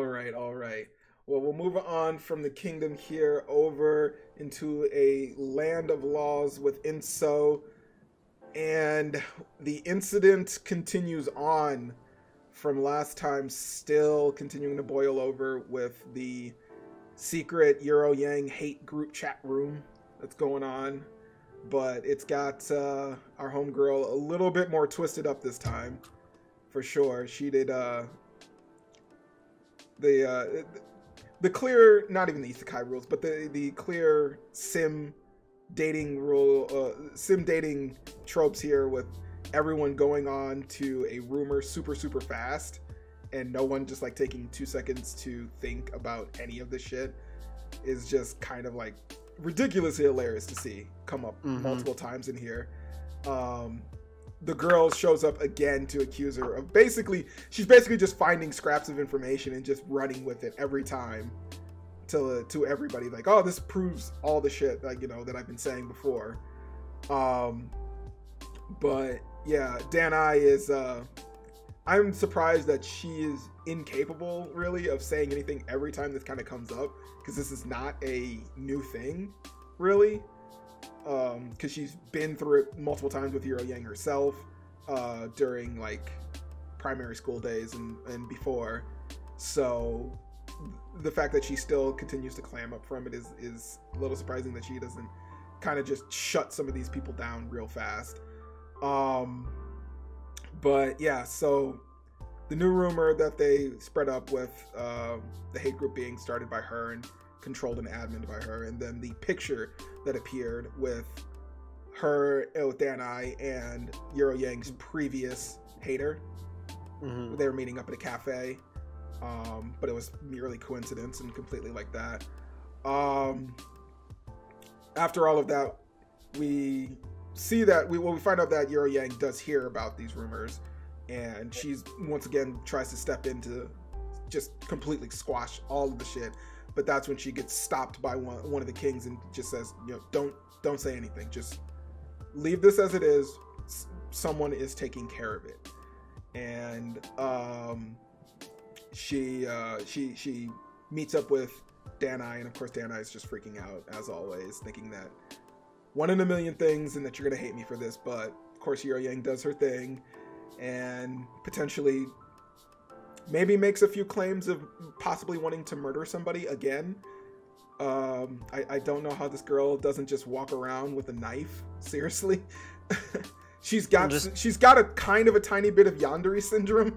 right. Well, we'll move on from the kingdom here over into a land of laws with Inso. And the incident continues on from last time, still continuing to boil over with the secret Euro Yang hate group chat room that's going on. but it's got our homegirl a little bit more twisted up this time, for sure. She did the clear, not even the isekai rules, but the clear sim dating tropes here, with everyone going on to a rumor super fast and no one just like taking 2 seconds to think about any of this shit, is just kind of like ridiculously hilarious to see come up multiple times in here. The girl shows up again to accuse her of she's basically just finding scraps of information and just running with it every time to everybody, like, oh, this proves all the shit, like, you know, that I've been saying before. But yeah, Danai is I'm surprised that she is incapable really of saying anything every time this kind of comes up, because this is not a new thing really, because she's been through it multiple times with Yang herself during like primary school days and before. So the fact that she still continues to clam up from it is a little surprising, that she doesn't kind of just shut some of these people down real fast. But yeah, so the new rumor that they spread up with the hate group being started by her and controlled and admin by her, and then the picture that appeared with her, Danai, and Yang's previous hater. They were meeting up at a cafe, but it was merely coincidence and completely like that. After all of that, we see that we find out that Yang does hear about these rumors, and she's once again tries to step in to just completely squash all of the shit. But that's when she gets stopped by one of the kings and just says, you know, don't say anything, just leave this as it is. Someone is taking care of it. And she meets up with Danai, and of course Danai is just freaking out as always, thinking that one in a million things and that you're gonna hate me for this. But of course Yang does her thing and potentially maybe makes a few claims of possibly wanting to murder somebody again. I don't know how this girl doesn't just walk around with a knife, seriously. she's got a kind of a tiny bit of Yandere syndrome.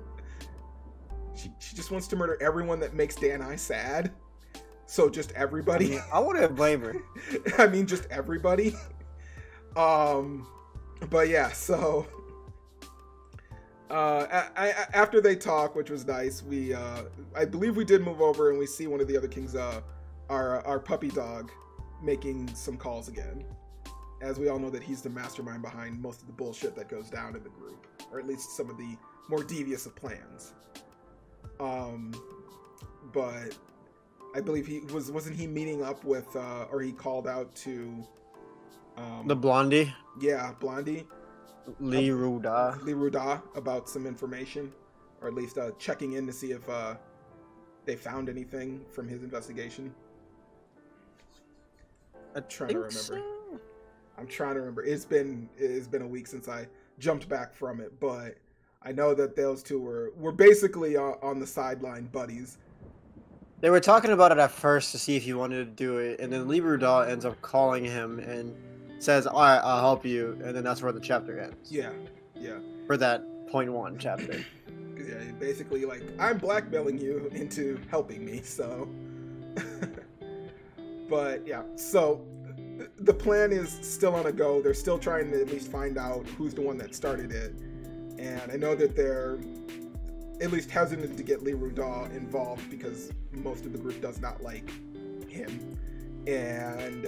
She just wants to murder everyone that makes Danai sad. So just everybody. I wouldn't blame her. I mean, just everybody. But yeah, so after they talk, which was nice, we I believe we did move over and we see one of the other kings, our puppy dog, making some calls again. As we all know that he's the mastermind behind most of the bullshit that goes down in the group, or at least some of the more devious of plans. But I believe wasn't he meeting up with or he called out to the blondie? Yeah, blondie. Lee Ruda about some information, or at least checking in to see if they found anything from his investigation. I'm trying to remember. It's been a week since I jumped back from it, but I know that those two were basically on the sideline buddies. They were talking about it at first to see if he wanted to do it, and then Lee Ruda ends up calling him and says, all right, I'll help you, and then that's where the chapter ends. Yeah. For that .1 chapter. Yeah, basically, like, I'm blackmailing you into helping me, so. But yeah, so the plan is still on a go. They're still trying to at least find out who's the one that started it, and I know that they're at least hesitant to get Lee Ruda involved because most of the group does not like him, and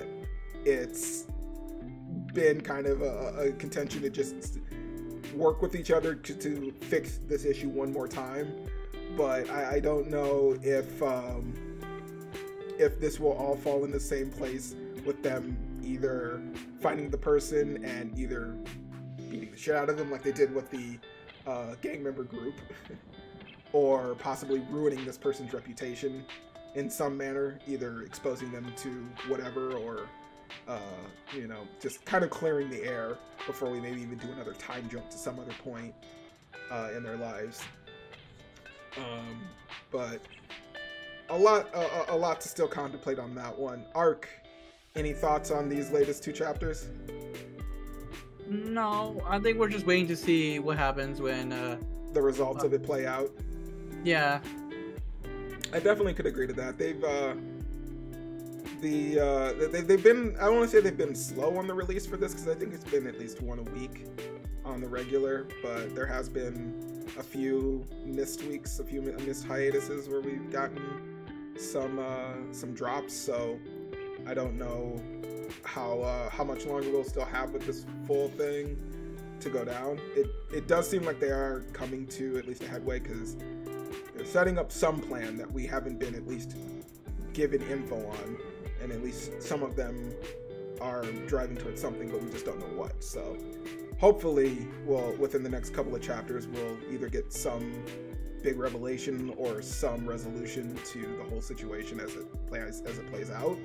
it's been kind of a contention to just work with each other to fix this issue one more time. But I don't know if this will all fall in the same place, with them either finding the person and either beating the shit out of them like they did with the gang member group, or possibly ruining this person's reputation in some manner, either exposing them to whatever, or just kind of clearing the air before we maybe even do another time jump to some other point in their lives. But a lot to still contemplate on that one. Ark, any thoughts on these latest 2 chapters? No, I think we're just waiting to see what happens when. The results of it play out. Yeah. I definitely could agree to that. They've been, I don't want to say they've been slow on the release for this, because I think it's been at least one a week on the regular, but there has been a few missed weeks, a few missed hiatuses where we've gotten some drops. So I don't know how much longer we'll still have with this full thing to go down. It does seem like they are coming to at least a headway, because they're setting up some plan that we haven't been at least given info on, and at least some of them are driving towards something, but we just don't know what. So hopefully, within the next couple of chapters, we'll either get some big revelation or some resolution to the whole situation as it plays out.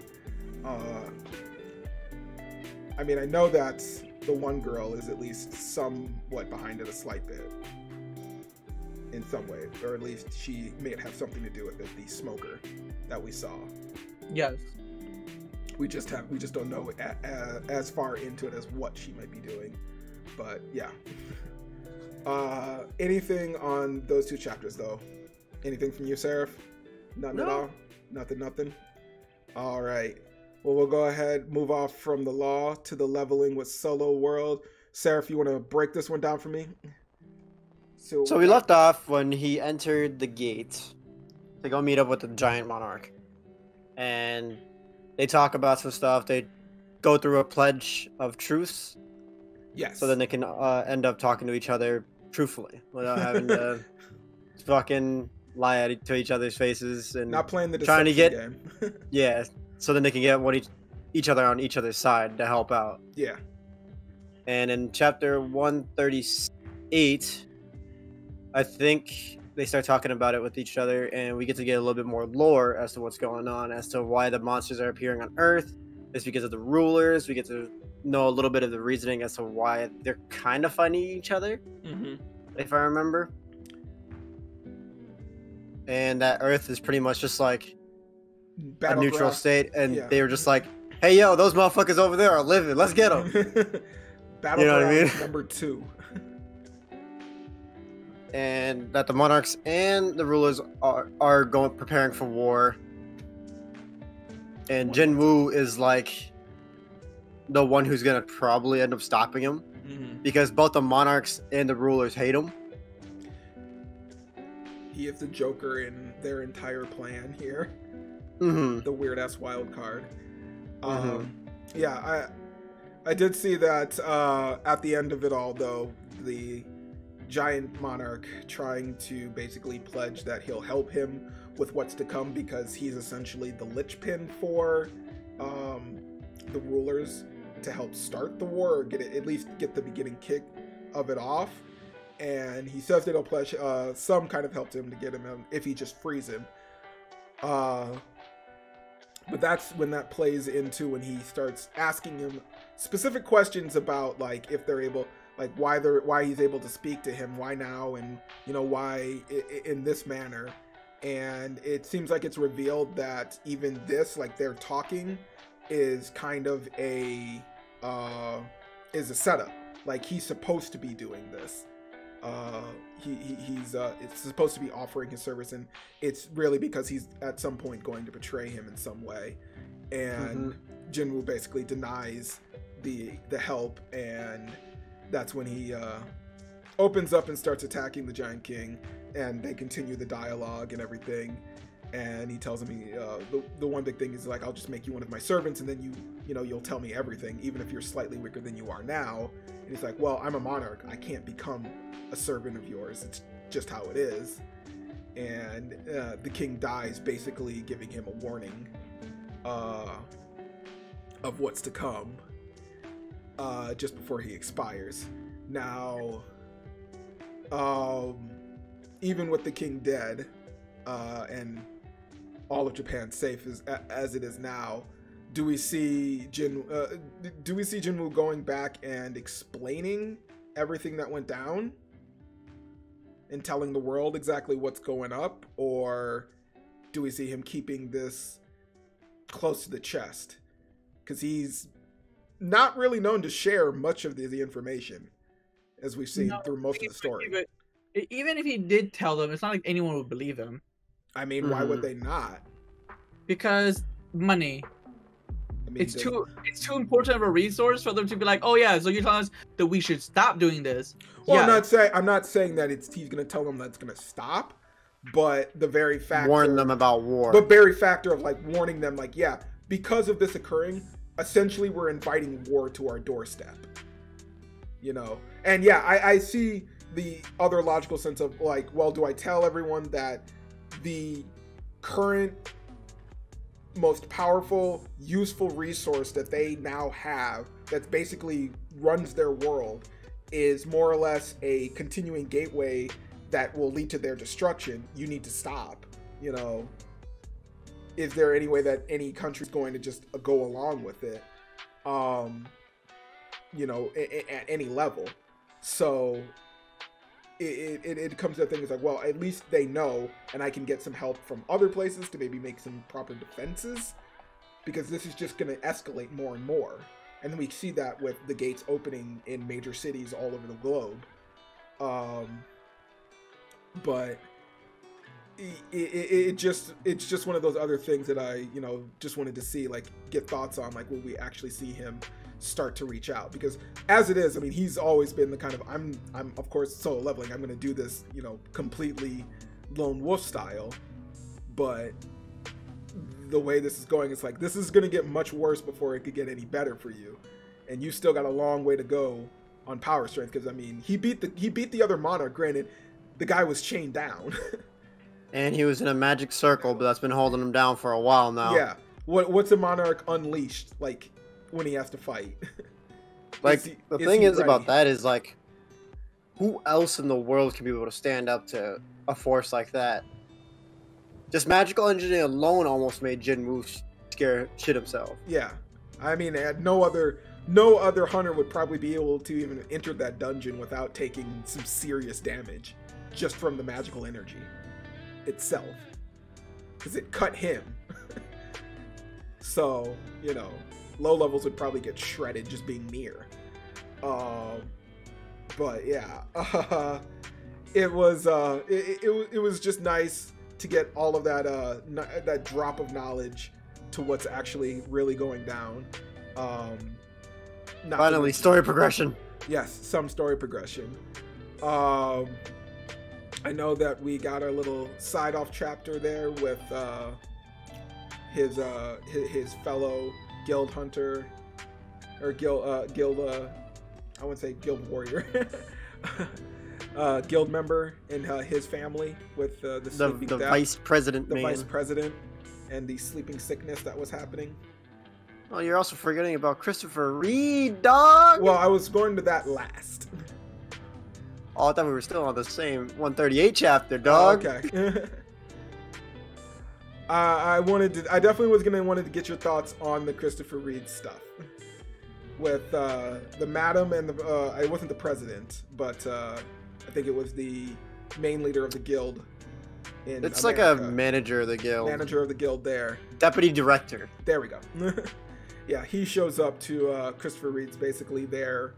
I mean, I know that the one girl is at least somewhat behind it a slight bit in some way, or at least she may have something to do with it, the smoker that we saw. Yes. We just don't know as far into it as what she might be doing. But yeah. Anything on those two chapters though? Anything from you, Seraph? Nothing at all? Nothing? All right. Well, we'll go ahead, move off from the law to the leveling with Solo World. Seraph, you want to break this one down for me? So we left off when he entered the gate to go meet up with the giant monarch. And they talk about some stuff. They go through a pledge of truce. Yes. So then they can end up talking to each other truthfully without having to fucking lie to each other's faces and not playing the trying to get game. Yeah. So then they can get each other on each other's side to help out. Yeah. And in chapter 138, I think they start talking about it with each other, and we get to get a little bit more lore as to what's going on, as to why the monsters are appearing on Earth. It's because of the rulers. We get to know a little bit of the reasoning as to why they're kind of fighting each other, if I remember. And that Earth is pretty much just like a neutral state, and they were just like, hey, yo, those motherfuckers over there are living. Let's get them. Battle, you know what I mean? Number 2. And that the monarchs and the rulers are preparing for war. And Jinwoo is like the one who's gonna probably end up stopping him, because both the monarchs and the rulers hate him. He is the Joker in their entire plan here. The weird ass wild card. Yeah, I did see that at the end of it all, though, the giant monarch trying to basically pledge that he'll help him with what's to come, because he's essentially the linchpin for the rulers to help start the war, or at least get the beginning kick of it off. And he says that he'll pledge some kind of help to him to get him in if he just frees him. But that's when that plays into when he starts asking him specific questions about, like, if they're able, like, why he's able to speak to him, why now, and, you know, why in this manner. And it seems like it's revealed that even this, like, they're talking, is kind of a setup. Like, he's supposed to be doing this. He's it's supposed to be offering his service, and it's really because he's at some point going to betray him in some way. And Jinwoo basically denies the help, and that's when he opens up and starts attacking the Giant King, and they continue the dialogue and everything. And he tells him, the one big thing is, like, I'll just make you one of my servants, and then you'll tell me everything, even if you're slightly weaker than you are now. And he's like, well, I'm a monarch. I can't become a servant of yours. It's just how it is. And the king dies, basically giving him a warning of what's to come just before he expires. Now, even with the king dead, and all of Japan safe as it is now, do we see Jinwoo going back and explaining everything that went down and telling the world exactly what's going up, or do we see him keeping this close to the chest? Because he's not really known to share much of the information, as we've seen through most of the story. Even if he did tell them, it's not like anyone would believe him. I mean, why would they not? Because money. I mean, It's too important of a resource for them to be like, oh yeah, so you're telling us that we should stop doing this. Well, yeah. I'm not saying that he's gonna tell them that's gonna stop, but the very fact warn them about war. But very factor of like warning them, like, yeah, because of this occurring, essentially we're inviting war to our doorstep. You know, and yeah, I see the other logical sense of like, well, do I tell everyone that the current most powerful, useful resource that they now have that basically runs their world is more or less a continuing gateway that will lead to their destruction? You need to stop. You know, is there any way that any country's going to just go along with it? You know, at any level. So it comes to things like, well, at least they know, and I can get some help from other places to maybe make some proper defenses, because this is just going to escalate more and more. And then we see that with the gates opening in major cities all over the globe. But it's just one of those other things that I, you know, just wanted to see, like, get thoughts on, like, will we actually see him start to reach out? Because as it is, I mean, he's always been the kind of, I'm of course solo leveling, I'm going to do this, you know, completely lone wolf style, but the way this is going, it's like, this is going to get much worse before it could get any better for you, and you still got a long way to go on power strength. Because I mean, he beat the other monarch. Granted, the guy was chained down. And he was in a magic circle, but that's been holding him down for a while now. Yeah. What's a monarch unleashed like when he has to fight? Like, the thing is about that is, like, who else in the world can be able to stand up to a force like that? Just magical engineering alone almost made Jinwoo scare shit himself. Yeah. I mean, no other hunter would probably be able to even enter that dungeon without taking some serious damage just from the magical energy itself, because it cut him. So, you know, low levels would probably get shredded just being near. But yeah, it was just nice to get all of that that drop of knowledge to what's actually really going down. Finally, story progression. Yes, some story progression. I know that we got our little side off chapter there with his fellow guild hunter, or guild I wouldn't say guild warrior, guild member, and his family with the vice president, vice president, and the sleeping sickness that was happening. Oh, you're also forgetting about Christopher Reed, dog. Well, I was going to that last. Oh, I thought we were still on the same 138 chapter, dog. Oh, okay. I definitely was wanted to get your thoughts on the Christopher Reed stuff with the madam and the it wasn't the president, but I think it was the main leader of the guild. It's America. Like a manager of the guild. Manager of the guild there. Deputy director. There we go. Yeah, he shows up to Christopher Reed's basically their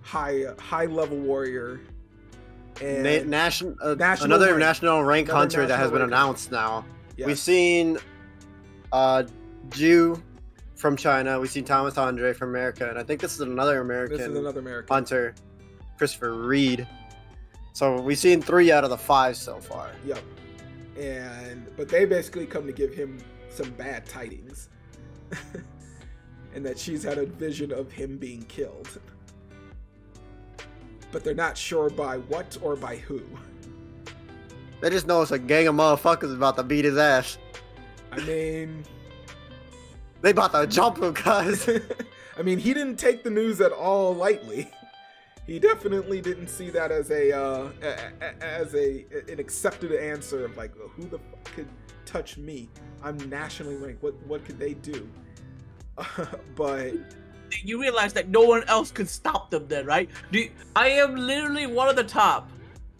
high level warrior. And another national rank hunter that has been announced now. Yes. We've seen Ju from China. We've seen Thomas Andre from America, and I think this is another American hunter, Christopher Reed. So we've seen 3 out of the 5 so far. Yep. But they basically come to give him some bad tidings, and that she's had a vision of him being killed. But they're not sure by what or by who. They just know it's a gang of motherfuckers about to beat his ass. I mean, they about to jump him, guys. I mean, he didn't take the news at all lightly. He definitely didn't see that as an accepted answer of like, who the fuck could touch me? I'm nationally ranked. What could they do? But you realize that no one else could stop them then, right? I am literally one of the top.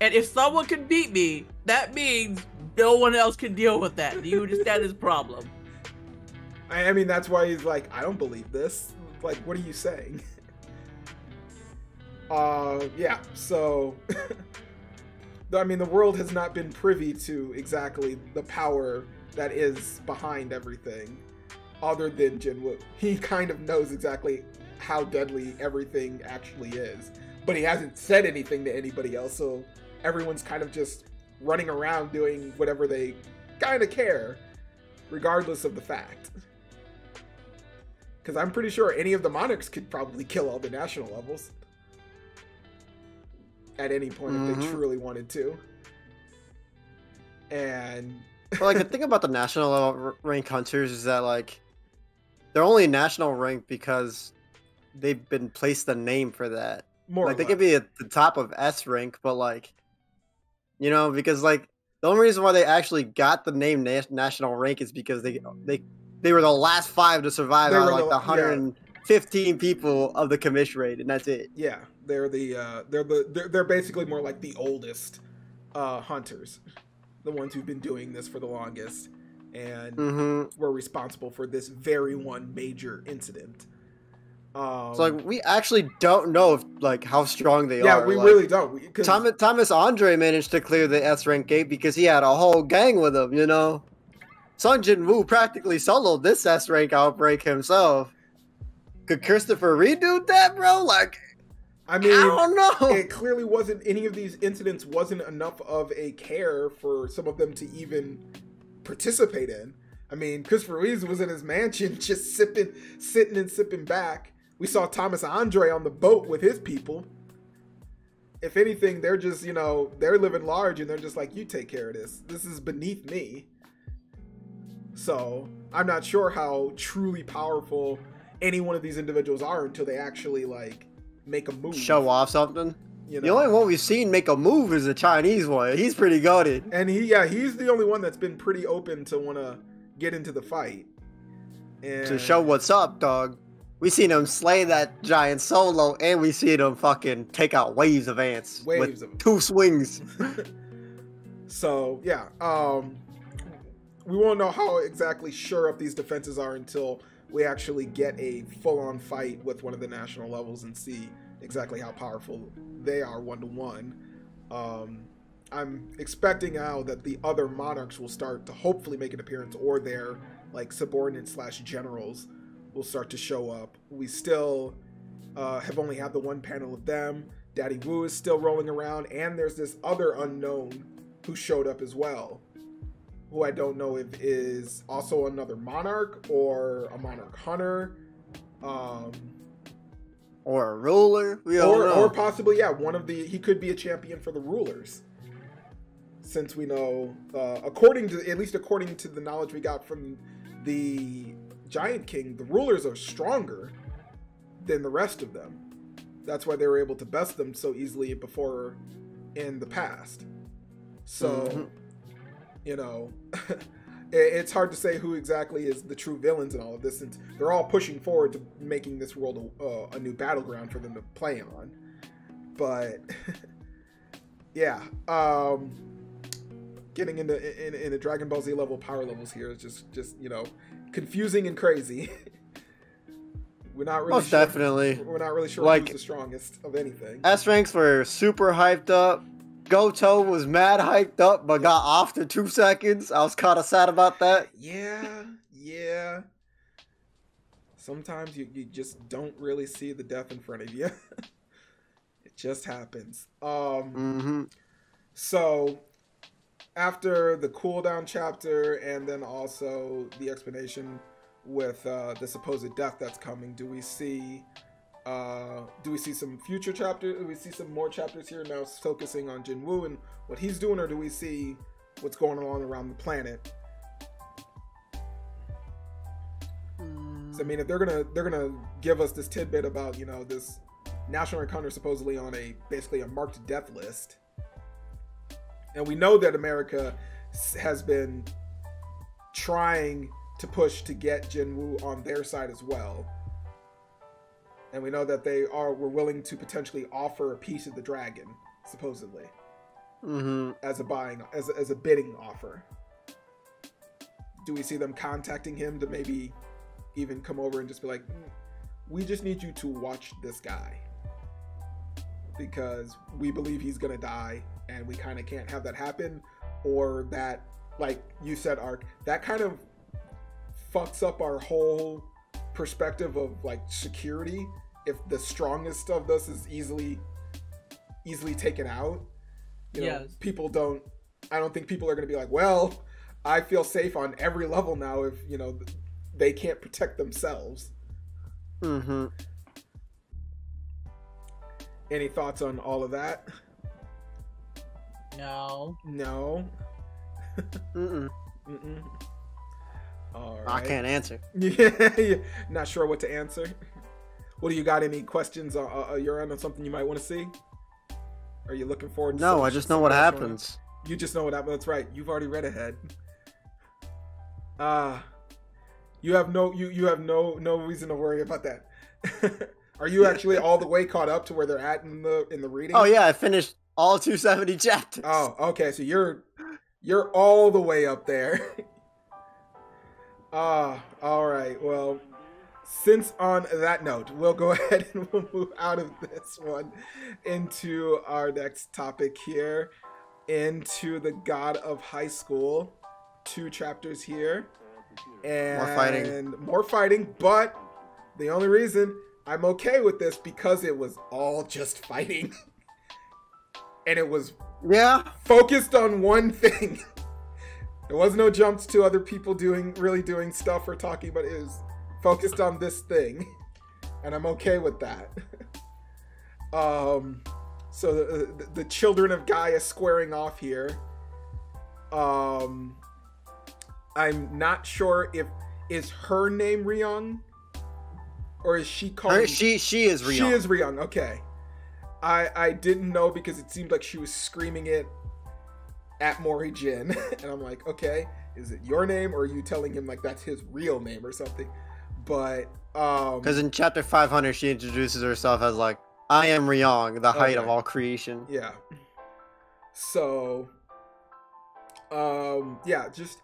And if someone can beat me, that means no one else can deal with that. Do you understand his problem? I mean, that's why he's like, I don't believe this. Like, what are you saying? Yeah, so I mean, the world has not been privy to exactly the power that is behind everything, other than Jinwoo. He kind of knows exactly how deadly everything actually is, but he hasn't said anything to anybody else, so everyone's kind of just running around doing whatever they kind of care, regardless of the fact. Because I'm pretty sure any of the monarchs could probably kill all the national levels at any point if they truly wanted to. And But like the thing about the national level rank hunters is that like they're only national rank because they've been placed a name for that. more Like or they less. could be at the top of S rank, but like because like the only reason why they actually got the name national rank is because they were the last 5 to survive They out were of like the- the 115 people of the commission rate, and that's it. Yeah, they're basically more like the oldest hunters, the ones who've been doing this for the longest, and were responsible for this very one major incident. So like we actually don't know if like how strong they are. Yeah, we like, really don't. Thomas Andre managed to clear the S rank gate because he had a whole gang with him. Sung Jin Woo practically soloed this S rank outbreak himself. Could Christopher redo that, bro? Like, I mean, I don't know. It clearly wasn't, any of these incidents wasn't enough of a care for some of them to even participate in. I mean, Christopher Reeves was in his mansion just sitting and sipping back. We saw Thomas Andre on the boat with his people. If anything, they're just, they're living large and they're just like, you take care of this. This is beneath me. So I'm not sure how truly powerful any one of these individuals are until they actually like make a move. Show off something. The only one we've seen make a move is the Chinese one. He's pretty goated. And he's the only one that's been pretty open to want to get into the fight. And To show what's up, dog. We seen him slay that giant solo, and we seen him fucking take out waves of ants Waves with of 2 swings. So yeah, we won't know how exactly sure up these defenses are until we actually get a full-on fight with one of the national levels and see exactly how powerful they are 1-to-1. I'm expecting now that the other monarchs will start to hopefully make an appearance, or their like subordinates / generals will start to show up. We still have only had the one panel of them. Daddy Wu is still rolling around, and there's this other unknown who showed up as well, who I don't know if is also another monarch or a monarch hunter, Or a ruler. We don't know. or possibly he could be a champion for the rulers, since we know according to the knowledge we got from the Giant King, the rulers are stronger than the rest of them. That's why they were able to best them so easily before in the past. So it's hard to say who exactly is the true villains in all of this, since they're all pushing forward to making this world a new battleground for them to play on. But yeah, getting into Dragon Ball Z level power levels here is just confusing and crazy. We're not really Most definitely. We're not really sure Like, who's the strongest of anything. S ranks were super hyped up. Goto was mad hyped up, but got off to 2 seconds. I was kind of sad about that. Yeah. Sometimes you just don't really see the death in front of you. It just happens. So after the cooldown chapter and then also the explanation with the supposed death that's coming, do we see some future chapters? Do we see some more chapters here now focusing on Jinwoo and what he's doing, or do we see what's going on around the planet? So, I mean, if they're gonna give us this tidbit about this national rank hunter supposedly on basically a marked death list, and we know that America has been trying to push to get Jinwoo on their side as well. And we know that were willing to potentially offer a piece of the dragon, supposedly, as a bidding offer. Do we see them contacting him to maybe even come over and just be like, we just need you to watch this guy. Because we believe he's gonna die, and we kind of can't have that happen. Or that, like you said, Ark, that kind of fucks up our whole perspective of like security. If the strongest of us is easily taken out, you know, Yes. I don't think people are going to be like, well, I feel safe on every level now if, you know, they can't protect themselves. Mm-hmm. Any thoughts on all of that? No. No. Mm-mm. Mm-mm. All right. I can't answer. Yeah, not sure what to answer. What do you got? Any questions on your end on something you might want to see? Are you looking forward to No, I just know what happens. You just know what happens. That's right. You've already read ahead. You have no reason to worry about that. Are you actually all the way caught up to where they're at in the reading? Oh yeah, I finished all 270 chapters. Oh, okay. So you're all the way up there. All right. Well, since on that note, we'll go ahead and we'll move out of this one into our next topic here, into the God of High School. 2 chapters here. And more fighting, but the only reason I'm okay with this because it was all just fighting. And it was focused on one thing. There was no jumps to other people really doing stuff or talking, but it was focused on this thing, and I'm okay with that. So the children of Gaia squaring off here. I'm not sure is her name Ryung, or is she called? She is Ryung. She is Ryung. Okay, I didn't know because it seemed like she was screaming it at Mori Jin, and I'm like, okay, is it your name, or are you telling him like that's his real name or something? But because in chapter 500 she introduces herself as like, I am Ryung, the height of all creation. Yeah. So yeah, just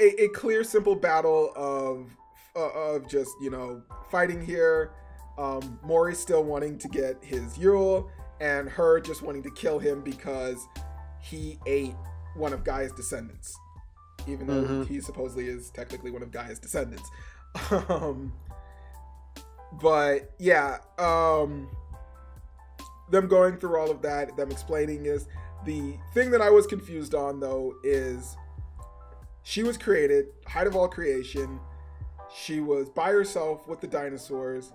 a clear, simple battle of just, you know, fighting here. Mori still wanting to get his Yule, and her just wanting to kill him because he ate one of Gaia's descendants, even though he supposedly is technically one of Gaia's descendants. But yeah, them going through all of that, them explaining is the thing that I was confused on though is she was created, height of all creation. She was by herself with the dinosaurs,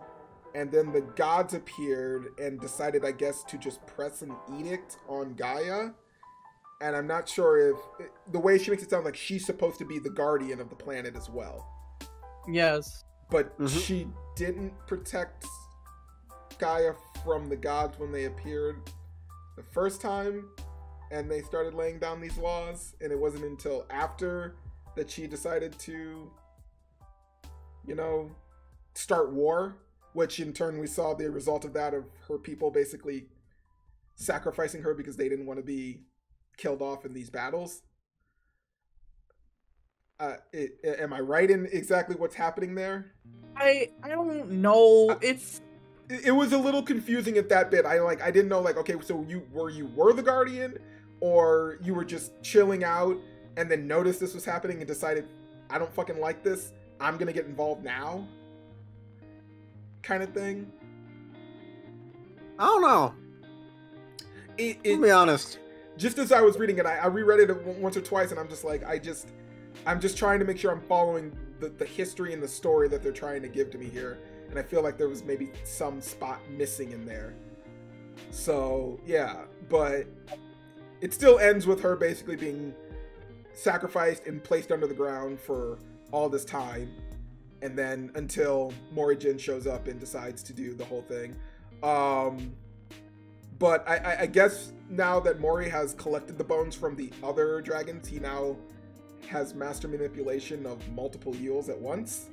and then the gods appeared and decided, I guess, to just press an edict on Gaia. And I'm not sure if the way she makes it sound like she's supposed to be the guardian of the planet as well. Yes. But she didn't protect Gaia from the gods when they appeared the first time and they started laying down these laws. And it wasn't until after that she decided to, you know, start war, which in turn we saw the result of that, of her people basically sacrificing her because they didn't want to be killed off in these battles. Am I right in exactly what's happening there? I don't know. It was a little confusing at that bit. I didn't know, like, okay, so you were the guardian, or you were just chilling out and then noticed this was happening and decided, I don't fucking like this, I'm gonna get involved now, kind of thing. I don't know. To be honest, just as I was reading it, I reread it once or twice, and I'm just like, I'm just trying to make sure I'm following the history and the story that they're trying to give to me here. And I feel like there was maybe some spot missing in there. So, yeah. But it still ends with her basically being sacrificed and placed under the ground for all this time. And then until Morijin shows up and decides to do the whole thing. But I guess now that Mori has collected the bones from the other dragons, he now has master manipulation of multiple Yules at once,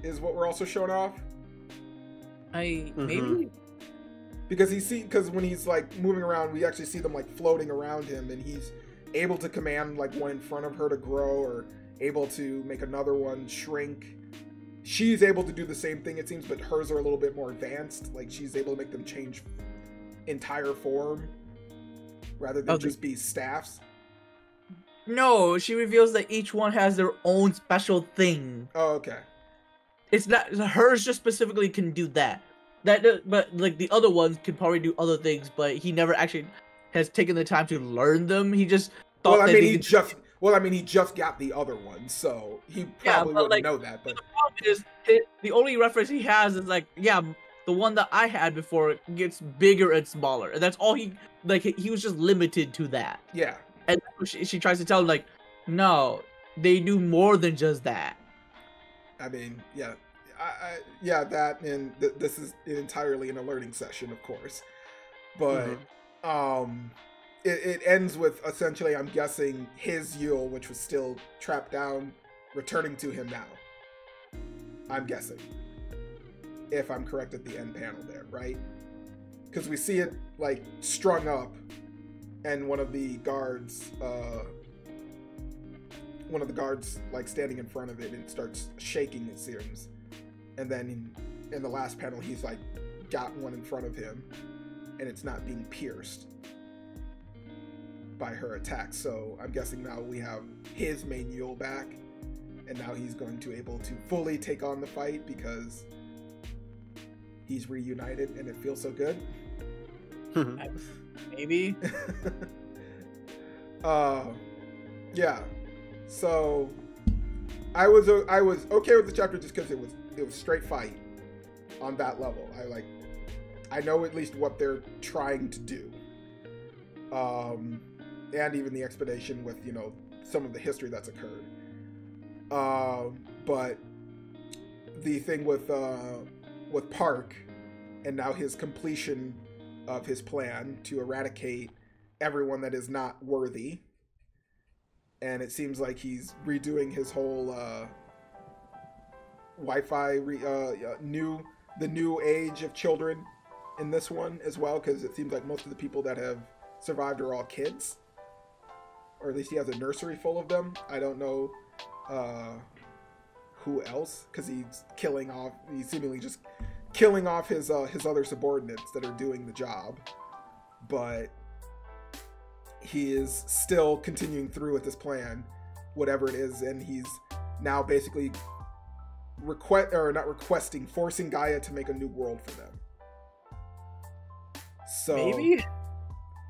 is what we're also showing off. Maybe because when he's like moving around, we actually see them like floating around him, and he's able to command like one in front of her to grow, or able to make another one shrink. she's able to do the same thing, it seems, but hers are a little bit more advanced. Like, she's able to make them change entire form rather than just be staffs. No, she reveals that each one has their own special thing. Oh, okay. It's not hers just specifically can do that. But like the other ones can probably do other things, but he never actually has taken the time to learn them. He just thought well, I mean, he just got the other one, so he probably wouldn't know that. But the problem is, the only reference he has is like, yeah, the one that I had before gets bigger and smaller, and that's all he was just limited to that. Yeah. And she tries to tell him like, no, they do more than just that. I mean, yeah. Yeah, that, and this is entirely in a learning session, of course, but it ends with essentially, I'm guessing, his Yule, which was still trapped down, returning to him now. I'm guessing, if I'm correct at the end panel there, right? Because we see it like strung up, and one of the guards like standing in front of it, and starts shaking, it seems. And then in the last panel, he's like got one in front of him, and it's not being pierced by her attack. So I'm guessing now we have his main Yule back, and now he's going to able to fully take on the fight because he's reunited, and it feels so good. Maybe. Yeah. So I was okay with the chapter just because it was straight fight on that level. I know at least what they're trying to do, and even the explanation with some of the history that's occurred. But the thing with Park, and now his completion of his plan to eradicate everyone that is not worthy, and it seems like he's redoing his whole Wi-Fi the new age of children in this one as well, because it seems like most of the people that have survived are all kids, or at least he has a nursery full of them. I don't know who else, because he's seemingly just killing off his other subordinates that are doing the job, but he is still continuing through with this plan, whatever it is, and he's now basically forcing Gaia to make a new world for them. So maybe?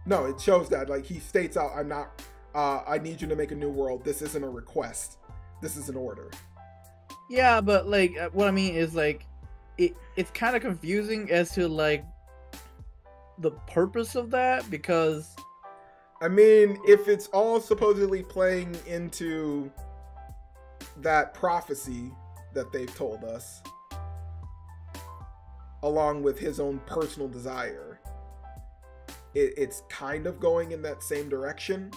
No, it shows that, like, he states out, I need you to make a new world. This isn't a request. This is an order. Yeah, but like what I mean is like it's kind of confusing as to like the purpose of that, because I mean, if it's all supposedly playing into that prophecy that they've told us, along with his own personal desire, it's kind of going in that same direction.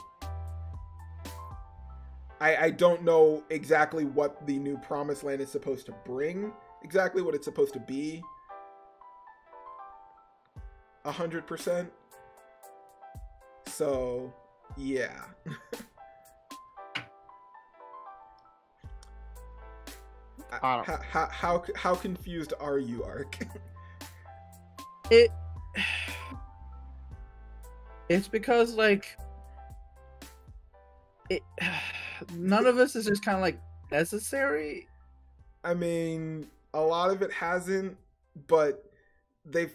I don't know exactly what the new Promised Land is supposed to bring, exactly what it's supposed to be 100%. So, yeah. How confused are you, Ark? It's because like none of this is just kind of like necessary. I mean, a lot of it hasn't, but they've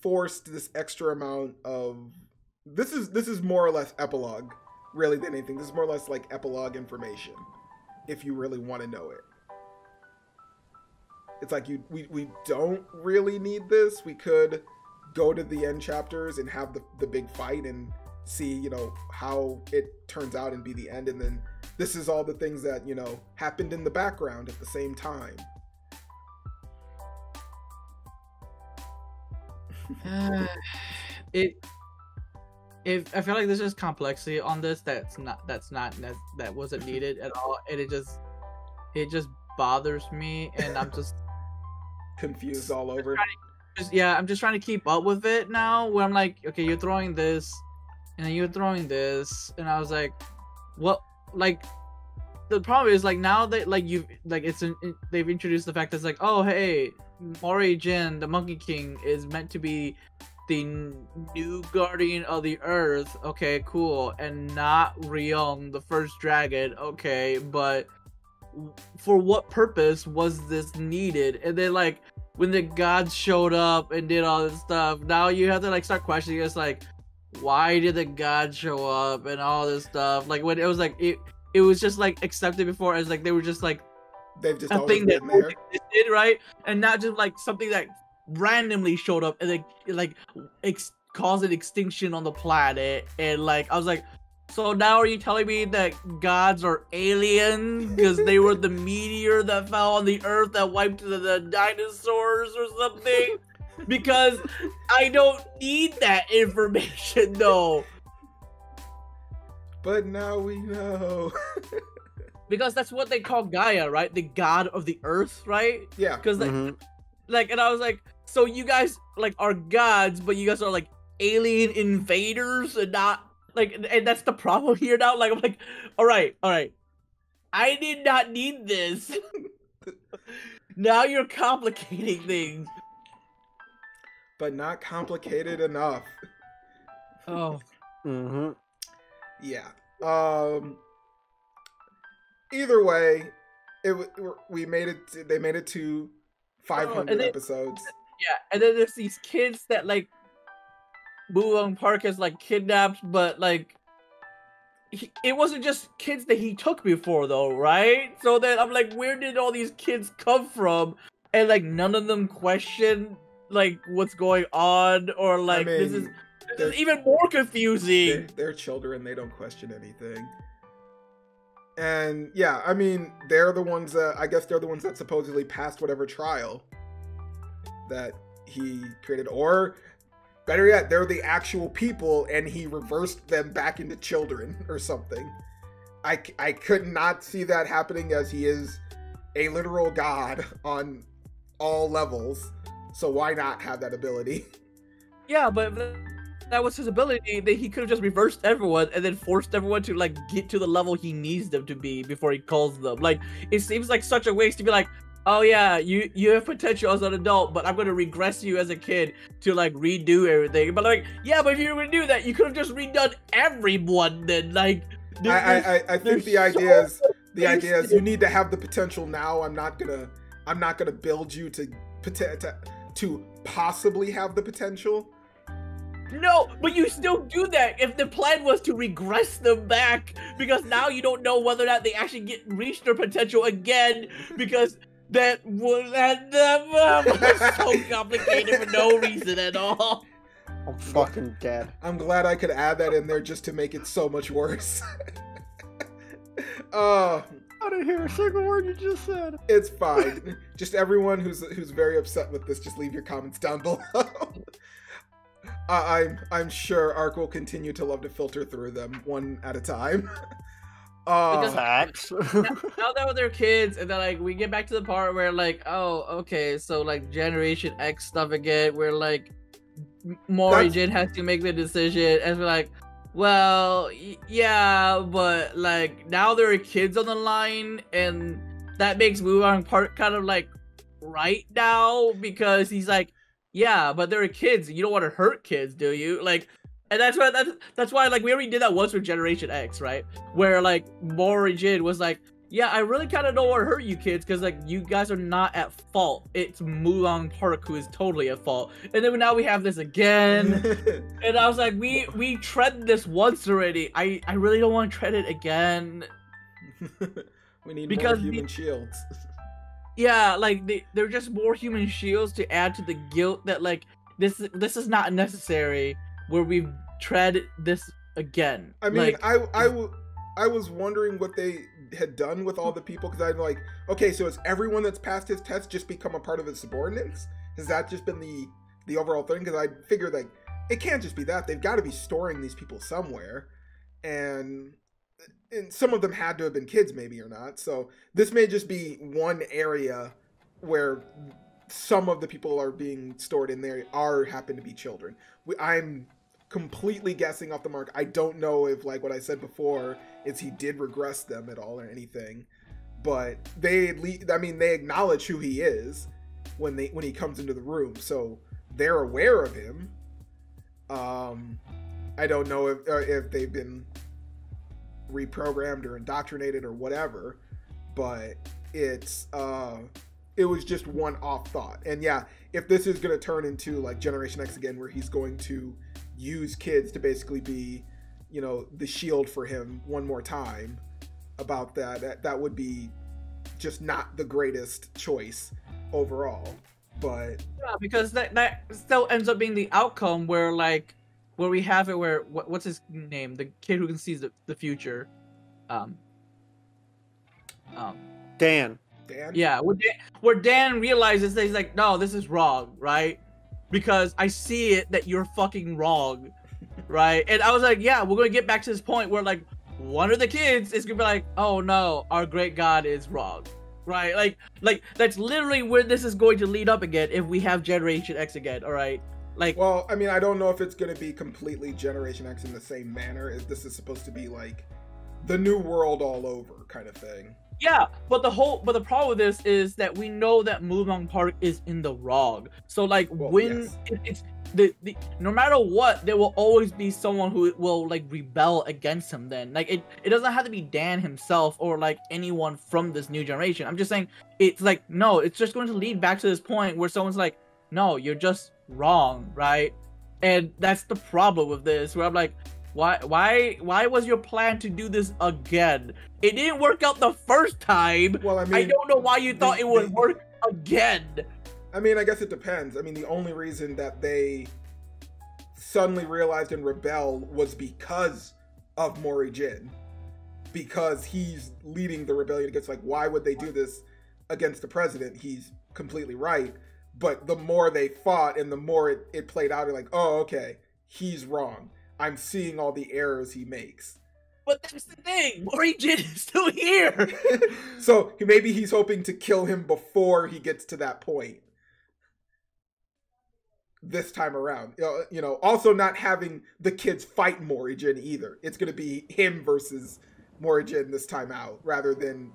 forced this extra amount of this is more or less epilogue, really, than anything. This is more or less like epilogue information, if you really want to know it. It's like we don't really need this. We could go to the end chapters and have the big fight and see, how it turns out and be the end. And then this is all the things that, happened in the background at the same time. I feel like there's just complexity on this that wasn't needed at all, and it just bothers me, and I'm just confused all over. I'm just trying to keep up with it now, where I'm like, okay, you're throwing this and then you're throwing this, and I was like, what? Like, the problem is like now that like you like they've introduced the fact that it's like, oh hey, Mori Jin, the Monkey King, is meant to be the new guardian of the earth. Okay, cool. And not Ryung, the first dragon. Okay, but for what purpose was this needed? And then like when the gods showed up and did all this stuff, now you have to like start questioning. It's like, why did the gods show up and all this stuff? Like when it was like it was just like accepted before as like they were just like They've just a always thing that been there. existed, right? And not just like something that randomly showed up and like caused an extinction on the planet. And like I was like, so now are you telling me that gods are aliens because they were the meteor that fell on the earth that wiped the dinosaurs or something? Because I don't need that information though. But now we know. Because that's what they call Gaia, right? The god of the earth, right? Yeah. Because like, and I was like, so you guys like are gods, but you guys are like alien invaders and not like, and that's the problem here now. Like, I'm like, all right, I did not need this. Now you're complicating things. But not complicated enough. Oh. Yeah. Either way, we made it. They made it to 500 episodes. Yeah, and then there's these kids that like Mookhyang Park has like kidnapped, but like it wasn't just kids that he took before though, right? So then I'm like, where did all these kids come from? And like none of them question like what's going on, or like I mean, this is even more confusing. They're children; they don't question anything. And yeah, I mean, they're the ones that I guess they're the ones that supposedly passed whatever trial that he created, or better yet, they're the actual people, and he reversed them back into children or something. I could not see that happening, as he is a literal god on all levels. So why not have that ability? Yeah, but that was his ability. That he could have just reversed everyone and then forced everyone to like get to the level he needs them to be before he calls them. Like it seems like such a waste to be like, oh yeah, you have potential as an adult, but I'm gonna regress you as a kid to like redo everything. But like, yeah, but if you were gonna do that, you could have just redone everyone then. Like, I think the idea is you need to have the potential now. I'm not gonna build you to possibly have the potential. No, but you still do that if the plan was to regress them back, because now you don't know whether or not they actually reach their potential again, because that was so complicated for no reason at all. I'm fucking dead. I'm glad I could add that in there just to make it so much worse. I didn't hear a single word you just said. It's fine. Just everyone who's very upset with this, just leave your comments down below. I'm sure Ark will continue to love to filter through them one at a time. Facts. Now that they're kids, and then like we get back to the part where like, oh, okay, so like Generation X stuff again, where like Mori Jin has to make the decision, and we're like, well, yeah, but like now there are kids on the line, and that makes Mookhyang Park kind of like right now, because he's like, yeah, but there are kids. You don't want to hurt kids, do you? Like, and that's why like we already did that once with Generation X, right? Where like Mori Jin was like, yeah, I really kind of don't want to hurt you kids because like you guys are not at fault. It's Mookhyang Park who is totally at fault. And then now we have this again, and I was like, we tread this once already. I really don't want to tread it again. We need more human shields. Yeah, like they're just more human shields to add to the guilt that like this is not necessary. Where we've tread this again. I mean, like, I was wondering what they had done with all the people, because I'm like, okay, so has everyone that's passed his test just become a part of his subordinates? Has that just been the overall thing? Because I figured like it can't just be that. They've got to be storing these people somewhere, and some of them had to have been kids, maybe, or not. So this may just be one area where some of the people are being stored in there happen to be children. I'm completely guessing off the mark. I don't know if, like what I said before, is he did regress them at all or anything. But they acknowledge who he is when he comes into the room, so they're aware of him. I don't know if they've been reprogrammed or indoctrinated or whatever, but it was just one off thought. And yeah, if this is going to turn into like Generation X again, where he's going to use kids to basically be, the shield for him one more time about that would be just not the greatest choice overall. But yeah, because that still ends up being the outcome where we have it where what's his name, the kid who can see the future, Dan. Yeah, where Dan realizes that he's like, no, this is wrong, right? Because I see it that you're fucking wrong, right? And I was like, yeah, we're gonna get back to this point where like one of the kids is gonna be like, oh no, our great God is wrong, right? Like that's literally where this is going to lead up again if we have Generation X again, all right? Like, well, I mean, I don't know if it's gonna be completely Generation X in the same manner. If this is supposed to be like the new world all over kind of thing. Yeah, but the problem with this is that we know that Mookhyang Park is in the wrong. So like yes. It's the no matter what, there will always be someone who will like rebel against him. Then like it doesn't have to be Dan himself or like anyone from this new generation. I'm just saying it's like no, it's just going to lead back to this point where someone's like, no, you're just wrong, right? And that's the problem with this. Where I'm like, why was your plan to do this again? It didn't work out the first time. Well, I mean, I don't know why you thought it would work again. I mean, I guess it depends. I mean, the only reason that they suddenly realized and rebel was because of Mori Jin. Because he's leading the rebellion against, like, why would they do this against the president? He's completely right. But the more they fought and the more it played out, they're like, oh, okay, he's wrong. I'm seeing all the errors he makes. But that's the thing. Mori Jin is still here. So maybe he's hoping to kill him before he gets to that point. This time around. Also not having the kids fight Mori Jin either. It's going to be him versus Mori Jin this time out, rather than,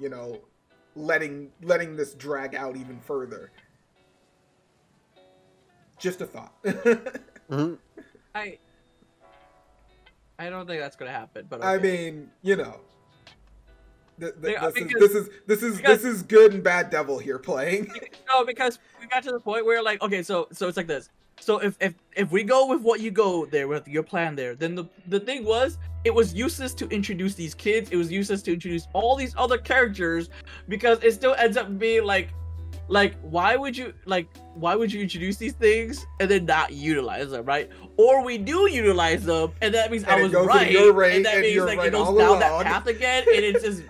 letting this drag out even further. Just a thought. Mm-hmm. I don't think that's gonna happen, but okay. I mean, this is good and bad devil here playing. No, because we got to the point where like, okay, so it's like this. So if we go with what you go there with your plan there, then the thing was it was useless to introduce these kids. It was useless to introduce all these other characters because it still ends up being like why would you introduce these things and then not utilize them, right? Or we do utilize them and that means I was right, and that means like it goes down that path again, and it's just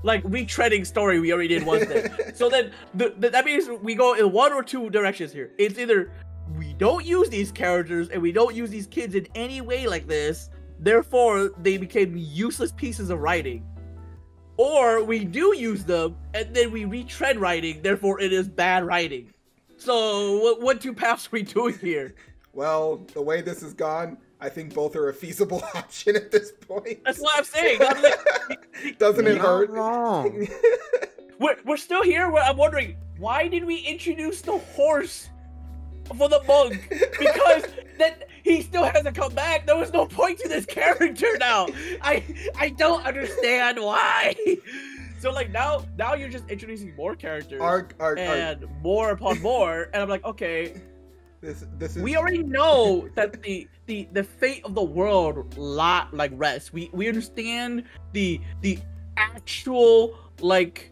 like retreading story we already did once then. So then that means we go in one or two directions here. It's either we don't use these characters and we don't use these kids in any way like this, therefore they became useless pieces of writing. Or we do use them, and then we retread writing, therefore it is bad writing. So, what two paths are we doing here? Well, the way this has gone, I think both are a feasible option at this point. That's what I'm saying. Doesn't it hurt? Wrong. We're still here. I'm wondering, why did we introduce the horse for the monk? Because that he still hasn't come back. There was no point to this character now. I don't understand why. So like now you're just introducing more characters and more upon more, and I'm like, okay, this is. We already know that the fate of the world rests. We understand the actual like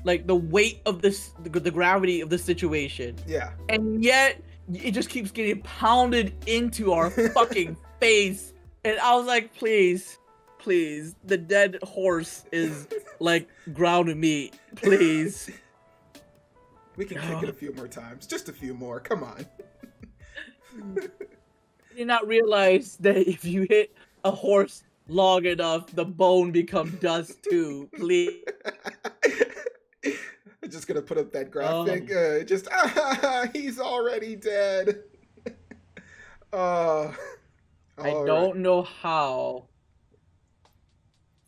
the weight of this, the gravity of the situation. Yeah. And yet it just keeps getting pounded into our fucking face. And I was like, please, the dead horse is like ground meat. Please. We can kick it a few more times. Just a few more. Come on. I did not realize that if you hit a horse long enough, the bone becomes dust too. Please. I'm just gonna put up that graphic. He's already dead. I don't know how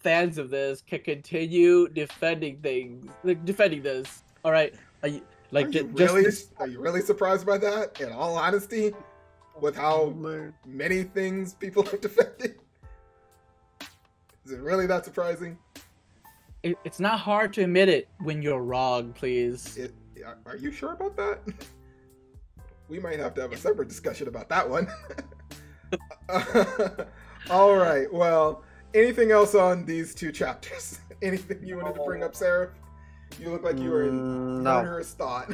fans of this can continue defending this. All right, Are you really surprised by that? In all honesty, with how many things people have defended, is it really that surprising? It's not hard to admit it when you're wrong. Please. Are you sure about that? We might have to have a separate discussion about that one. All right. Well, anything else on these two chapters? Anything you wanted to bring up, Seraph? You look like you were in murderous thought.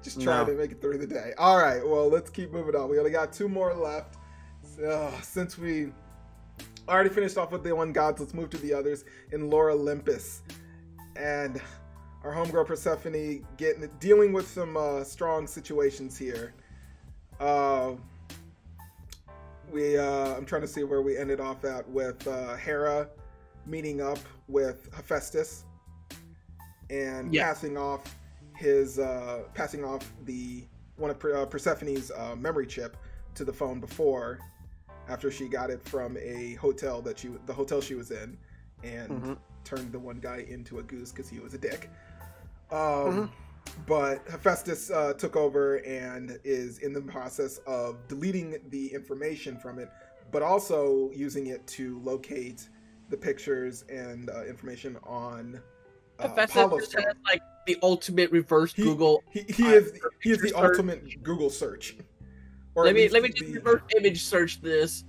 Just trying to make it through the day. All right. Well, let's keep moving on. We only got 2 more left. So, since we already finished off with the one gods, let's move to the others in Lore Olympus. And our homegirl Persephone dealing with some strong situations here. I'm trying to see where we ended off at with Hera meeting up with Hephaestus and passing off the one of Persephone's memory chip to the phone after she got it from the hotel she was in, and turned the one guy into a goose because he was a dick. But Hephaestus took over and is in the process of deleting the information from it, but also using it to locate the pictures and information on Hephaestus has like the ultimate reverse Google. He is the ultimate Google search. Or let me just reverse image search this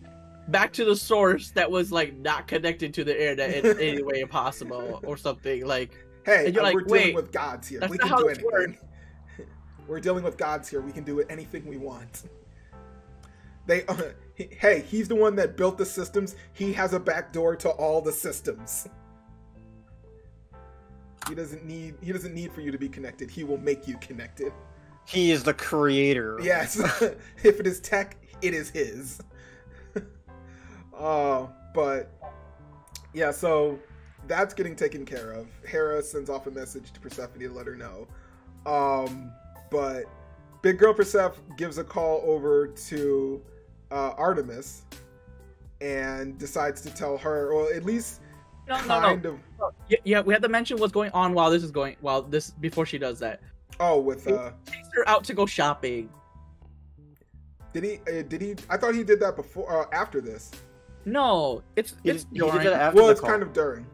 back to the source that was like not connected to the internet in any way possible or something like. Hey, we're dealing with gods here. We can do anything. We're dealing with gods here. We can do anything we want. Hey, he's the one that built the systems. He has a backdoor to all the systems. He doesn't need for you to be connected. He will make you connected. He is the creator. Yes. If it is tech, it is his. But yeah, so that's getting taken care of. Hera sends off a message to Persephone to let her know. But big girl Persephone gives a call over to Artemis and decides to tell her, or at least No. Yeah, we have to mention what's going on before she does that. Oh, with he takes her out to go shopping. Did he? I thought he did that before, after this. No, it's during. He did it after well, it's call. kind of during.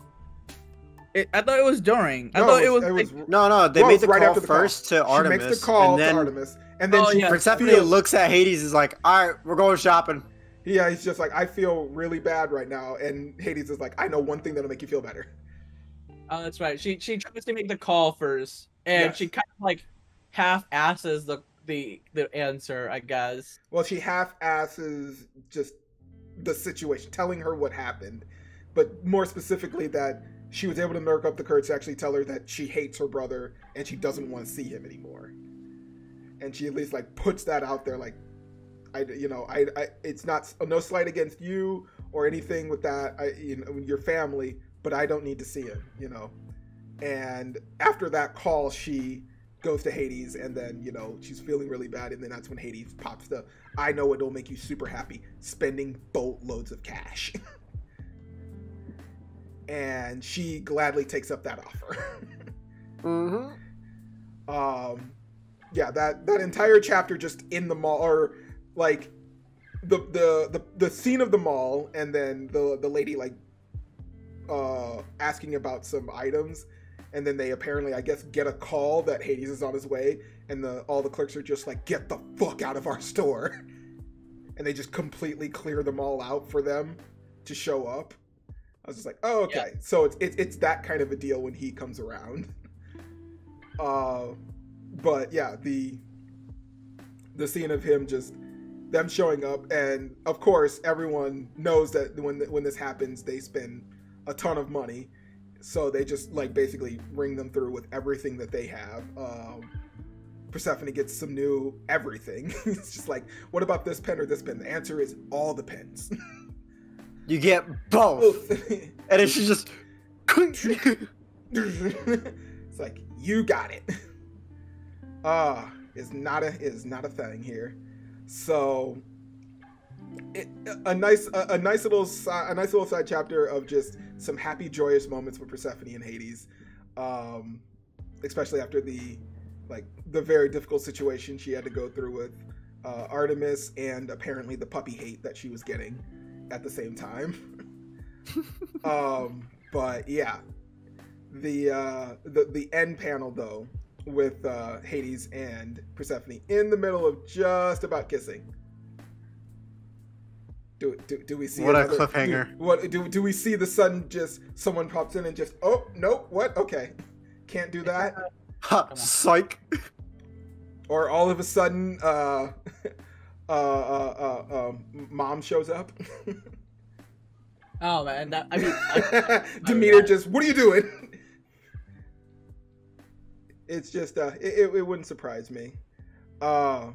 I thought it was during. No, I thought it was. No. They made the right call after the first call. to Artemis. She makes the call and then, to Artemis, and then Persephone looks at Hades, is like, "All right, we're going shopping." Yeah, he's just like, "I feel really bad right now," and Hades is like, "I know one thing that'll make you feel better." Oh, that's right. She tries to make the call first, and she kind of like half-asses the answer, I guess. Well, she half-asses just the situation, telling her what happened, but more specifically that she was able to nerve up the courage to actually tell her that she hates her brother and she doesn't want to see him anymore. And she at least like puts that out there, like, I it's not no slight against you or anything with that, your family, but I don't need to see him, And after that call, she goes to Hades, and then, she's feeling really bad, and then that's when Hades pops the, I know it'll make you super happy, spending boatloads of cash. And she gladly takes up that offer. Yeah, that entire chapter just in the mall, or like the scene of the mall, and then the lady like asking about some items, and then they apparently, I guess, get a call that Hades is on his way, and all the clerks are just like, get the fuck out of our store. And they just completely clear them all out for them to show up. I was just like, oh, okay. Yeah. So it's that kind of a deal when he comes around. But yeah, the scene of them showing up, and of course everyone knows that when this happens, they spend a ton of money. So they just like basically ring them through with everything that they have. Persephone gets some new everything. It's just like, what about this pen or this pen? The answer is all the pens. You get both. And it's just it's like, you got it. Is not a thing here. So a nice little side chapter of just some happy, joyous moments with Persephone and Hades, especially after the very difficult situation she had to go through with Artemis, and apparently the puppy hate that she was getting at the same time. But yeah, the end panel though, with Hades and Persephone in the middle of just about kissing. Do we see what another, a cliffhanger? Do we see the sudden just someone pops in and just, oh no, what? Okay, can't do that. Ha, psych. Or all of a sudden, mom shows up. Oh man, I mean, Demeter just, what are you doing? It's just, it wouldn't surprise me. Oh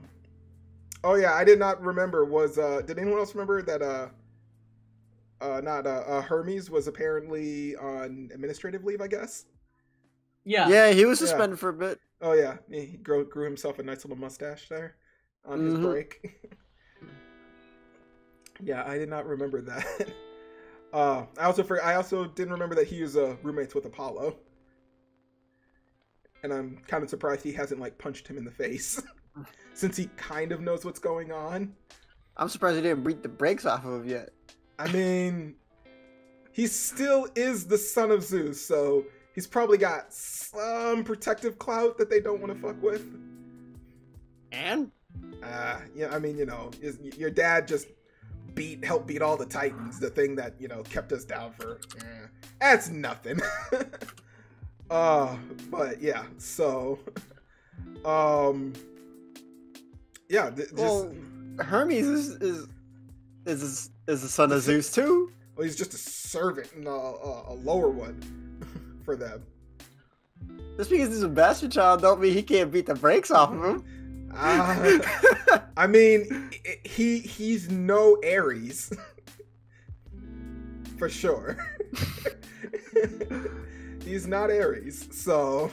yeah, I did not remember. Did anyone else remember that? Hermes was apparently on administrative leave, I guess. Yeah, he was suspended for a bit. Oh yeah, he grew himself a nice little mustache there on his break. Yeah, I did not remember that. I also didn't remember that he was roommates with Apollo, and I'm kind of surprised he hasn't punched him in the face, since he kind of knows what's going on. I'm surprised he didn't beat the brakes off of him yet. I mean, he still is the son of Zeus, so he's probably got some protective clout that they don't want to fuck with. And? Yeah, I mean, your dad just helped beat all the Titans, the thing that, kept us down for, that's nothing. But yeah, so, yeah. Hermes is the son of Zeus too? Well, he's just a servant and a lower one for them. Just because he's a bastard child don't mean he can't beat the brakes off of him. I mean, he's no Ares. For sure. He's not Ares. So,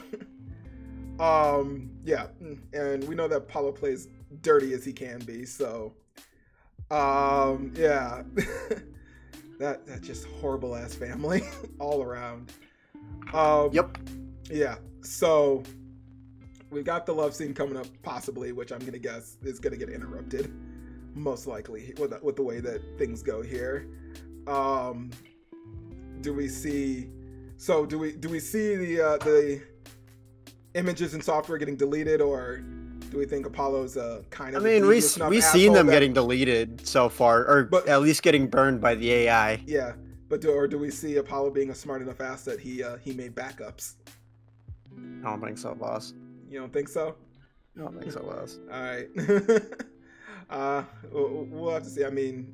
yeah. And we know that Apollo plays dirty as he can be. So, yeah. That's just horrible ass family all around. Yep. Yeah. So we got the love scene coming up, possibly, which I'm gonna guess is gonna get interrupted, most likely, with the way that things go here. Do we see the images and software getting deleted, or do we think Apollo's kind of? I mean, we've seen them getting deleted so far, or at least getting burned by the AI. Yeah, but do we see Apollo being a smart enough ass that he made backups? I don't think so, boss. You don't think so? I don't think so, boss. All right. We'll have to see. I mean,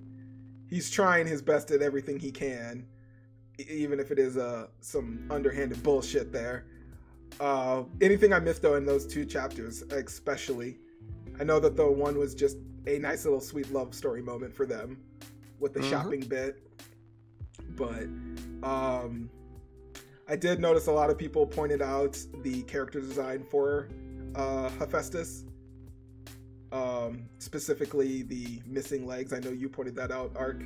he's trying his best at everything he can, even if it is some underhanded bullshit there. Anything I missed though in those two chapters, especially, I know that the one was just a nice little sweet love story moment for them with the shopping bit, but I did notice a lot of people pointed out the character design for Hephaestus, specifically the missing legs. I know you pointed that out, Ark,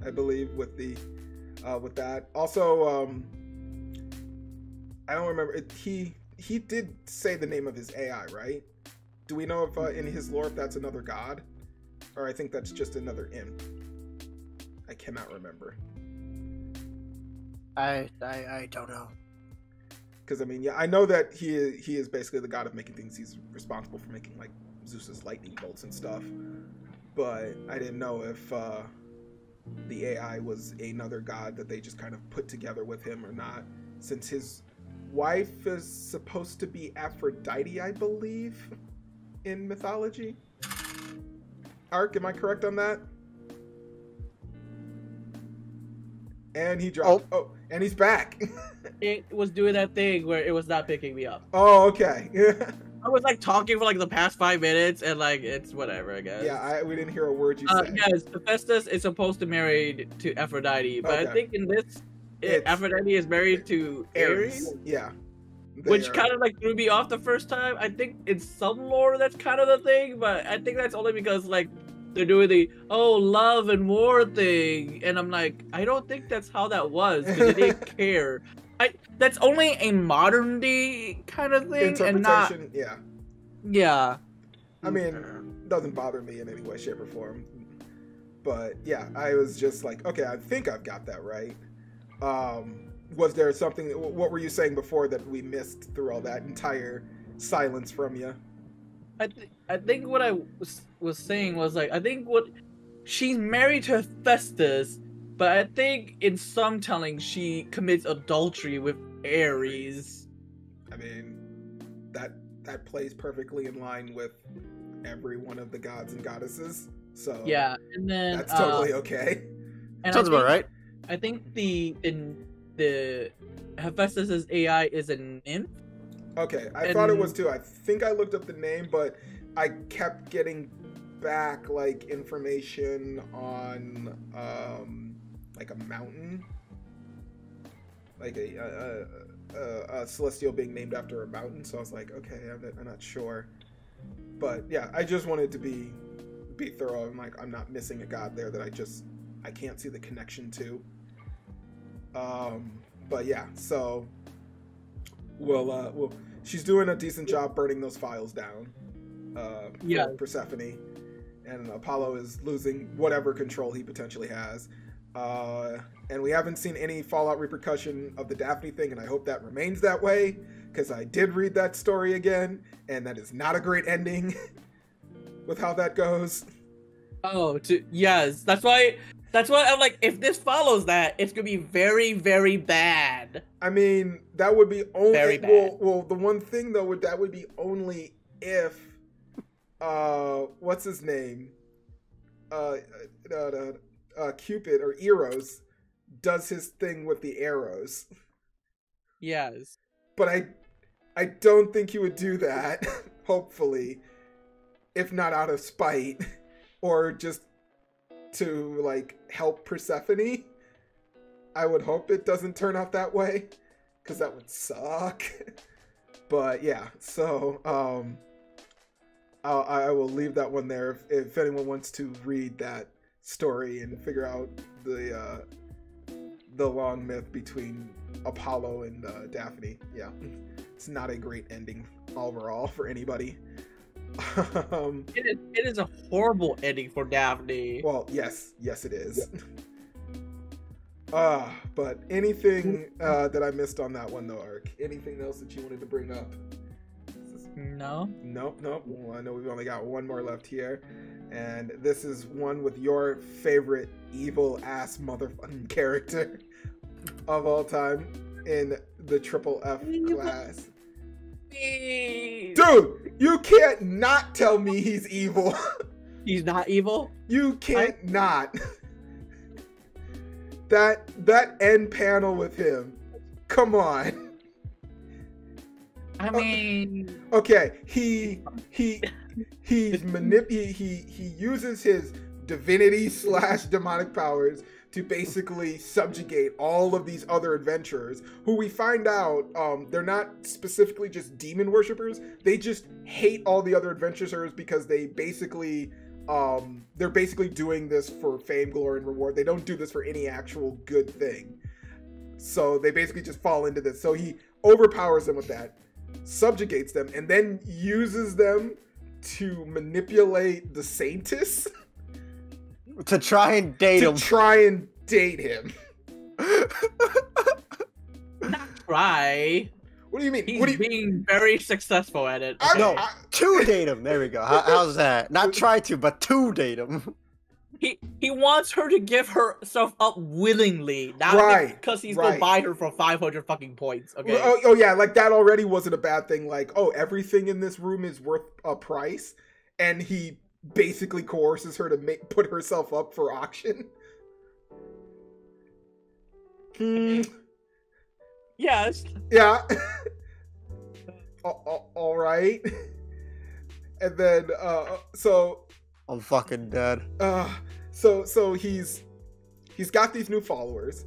I believe, with that. Also, I don't remember. He did say the name of his AI, right? Do we know if in his lore if that's another god, or I think that's just another imp? I cannot remember. I don't know. Because I mean, yeah, I know that he is basically the god of making things. He's responsible for making like Zeus's lightning bolts and stuff. But I didn't know if the AI was another god that they just kind of put together with him or not, since his wife is supposed to be Aphrodite, I believe, in mythology. Ark, am I correct on that? And he dropped. Oh, and he's back. It was doing that thing where it was not picking me up. Oh, okay. I was talking for the past 5 minutes, and it's whatever, I guess. Yeah, we didn't hear a word you said. Yes, Hephaestus is supposed to marry to Aphrodite, but I think in this, Aphrodite is married to Ares. Yeah. which kind of like threw me off the first time. I think in some lore that's kind of the thing, but I think that's only because like they're doing the love and war thing, and I'm like, I don't think that's how that was, because they didn't care. That's only a modern day kind of thing, and not yeah. I mean, it doesn't bother me in any way, shape, or form. But yeah, I was just like, okay, I think I've got that right. Was there something? What were you saying before that we missed through all that entire silence from you? I think what I was saying was like, I think what she's married to Hephaestus, but I think in some telling she commits adultery with Ares. I mean, that plays perfectly in line with every one of the gods and goddesses. So yeah, and then that's totally okay. And sounds about right. I think the Hephaestus's AI is a nymph. Okay, I thought it was too. I think I looked up the name, but I kept getting back like information on like a mountain, like a celestial being named after a mountain. So I was like, okay, I'm not sure, but yeah, I just wanted to be thorough. I'm like, I'm not missing a god there that I can't see the connection to. But yeah, so we'll she's doing a decent job burning those files down. For Persephone, and Apollo is losing whatever control he potentially has. And we haven't seen any fallout repercussion of the Daphne thing, and I hope that remains that way, because I did read that story again, and that is not a great ending with how that goes. Yes, that's why I'm like, if this follows that, it's gonna be very, very bad. I mean, that would be only very bad. Well, the one thing though that would be only if what's his name? Cupid or Eros does his thing with the arrows. Yes. But I don't think he would do that, hopefully. If not out of spite. Or just to like help Persephone. I would hope it doesn't turn out that way, because that would suck. But yeah, so I will leave that one there if anyone wants to read that story and figure out the long myth between Apollo and Daphne. Yeah, it's not a great ending overall for anybody. It is a horrible ending for Daphne. Well, yes it is. But anything that I missed on that one though, Ark? Anything else that you wanted to bring up? No. Nope. Well, I know we've only got one more left here, and this is one with your favorite evil ass motherfucking character of all time in the FFF class. Dude, you can't not tell me he's evil. He's not evil? You can't not. That end panel with him. Come on. I mean, okay, he uses his divinity / demonic powers to basically subjugate all of these other adventurers, who we find out they're not specifically just demon worshippers. They just hate all the other adventurers because they're basically doing this for fame, glory, and reward. They don't do this for any actual good thing. So they basically just fall into this. So he overpowers them with that, subjugates them, and then uses them to manipulate the Saintus. To try and date him. Not try. What do you mean? He's being very successful at it. To date him. There we go. How's that? Not try to, but to date him. He wants her to give herself up willingly, not because he's gonna buy her for 500 fucking points. Okay. Oh yeah, like that already wasn't a bad thing. Like, oh, everything in this room is worth a price, and he basically coerces her to put herself up for auction. Yes. Yeah. All right. And then so I'm fucking dead. So he's got these new followers.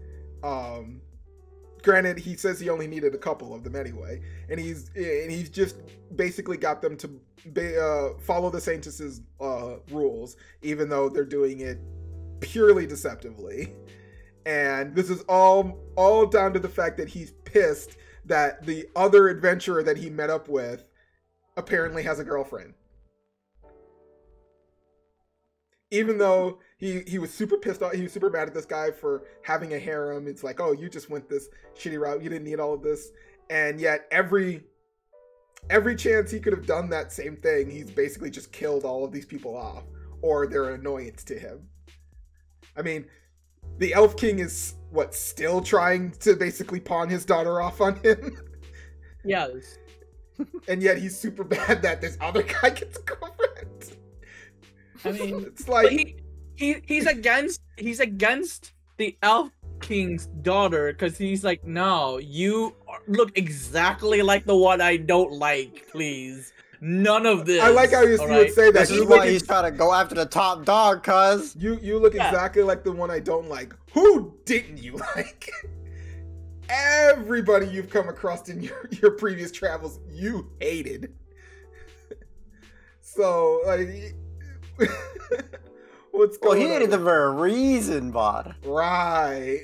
granted, he says he only needed a couple of them anyway, and he's just basically got them to follow the Saintess's rules, even though they're doing it purely deceptively. And this is all down to the fact that he's pissed that the other adventurer that he met up with apparently has a girlfriend. Even though he was super pissed off, he was super mad at this guy for having a harem. It's like, oh, you just went this shitty route. You didn't need all of this. And yet every chance he could have done that same thing, he's basically just killed all of these people off, or they're an annoyance to him. I mean, the Elf King is still trying to basically pawn his daughter off on him. Yes. And yet he's super bad that this other guy gets a girlfriend. I mean, it's like he's against the Elf King's daughter because he's like, no, you look exactly like the one I don't like. Please, none of this. I like how you would say that. This is why he's trying to go after the top dog, cuz you look exactly like the one I don't like. Who didn't you like? Everybody you've come across in your previous travels, you hated. So like. What's going on? Well, he hated them for a reason, bud. Right.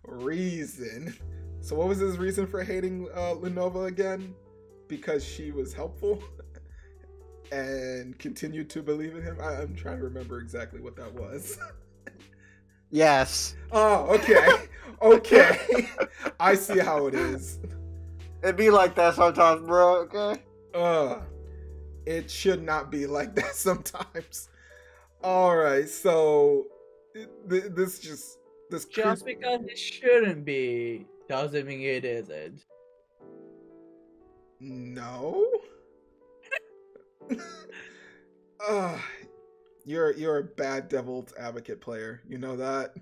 Reason. So what was his reason for hating Lenova again? Because she was helpful and continued to believe in him? I'm trying to remember exactly what that was. Yes. Oh, okay. Okay. I see how it is. It'd be like that sometimes, bro, okay? It should not be like that sometimes. All right, so this just because it shouldn't be doesn't mean it isn't. No. You're a bad devil's advocate player. You know that?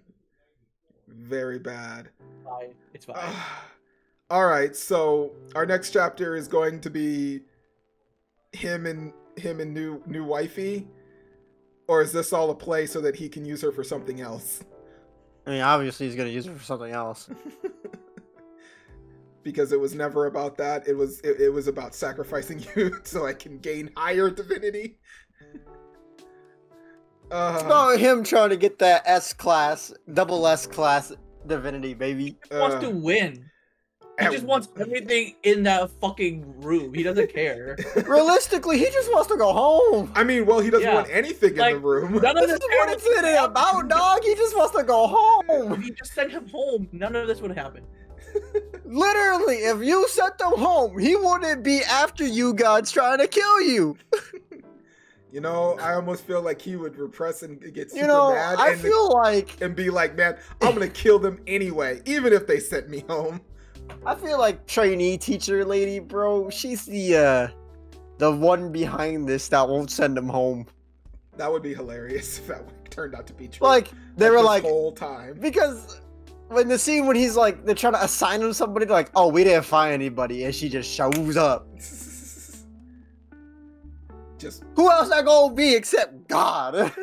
Very bad. Fine. It's fine. All right, so our next chapter is going to be him and new wifey, or is this all a play so that he can use her for something else? I mean, obviously he's gonna use her for something else. Because it was never about that. It was about sacrificing you so I can gain higher divinity. It's about him trying to get that S-class, double S-class divinity, baby. He wants to win. He just wants everything in that fucking room. He doesn't care. Realistically, he just wants to go home. I mean, well, he doesn't want anything in the room. None of this is what it's about, dog. He just wants to go home. If he just sent him home, none of this would happen. Literally, if you sent them home, he wouldn't be after you gods trying to kill you. You know, I almost feel like he would repress and get super mad. I feel like... And be like, man, I'm going to kill them anyway, even if they sent me home. I feel like trainee teacher lady, bro, she's the one behind this that won't send him home. That would be hilarious if that turned out to be true. Like, they were like... the whole time. Because... when the scene when he's like, they're trying to assign him somebody, they're like, oh, we didn't find anybody, and she just shows up. Just who else that gonna be except God?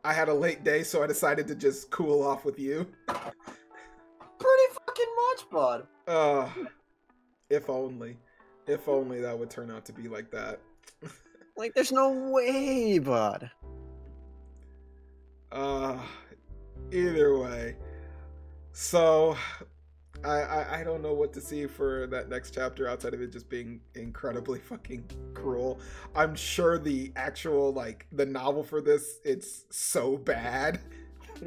I had a late day, so I decided to just cool off with you. Pretty fucking much, bud. If only that would turn out to be like that. Like, there's no way, bud. Either way, so I don't know what to see for that next chapter outside of it just being incredibly fucking cruel. I'm sure the actual, like, the novel for this, it's so bad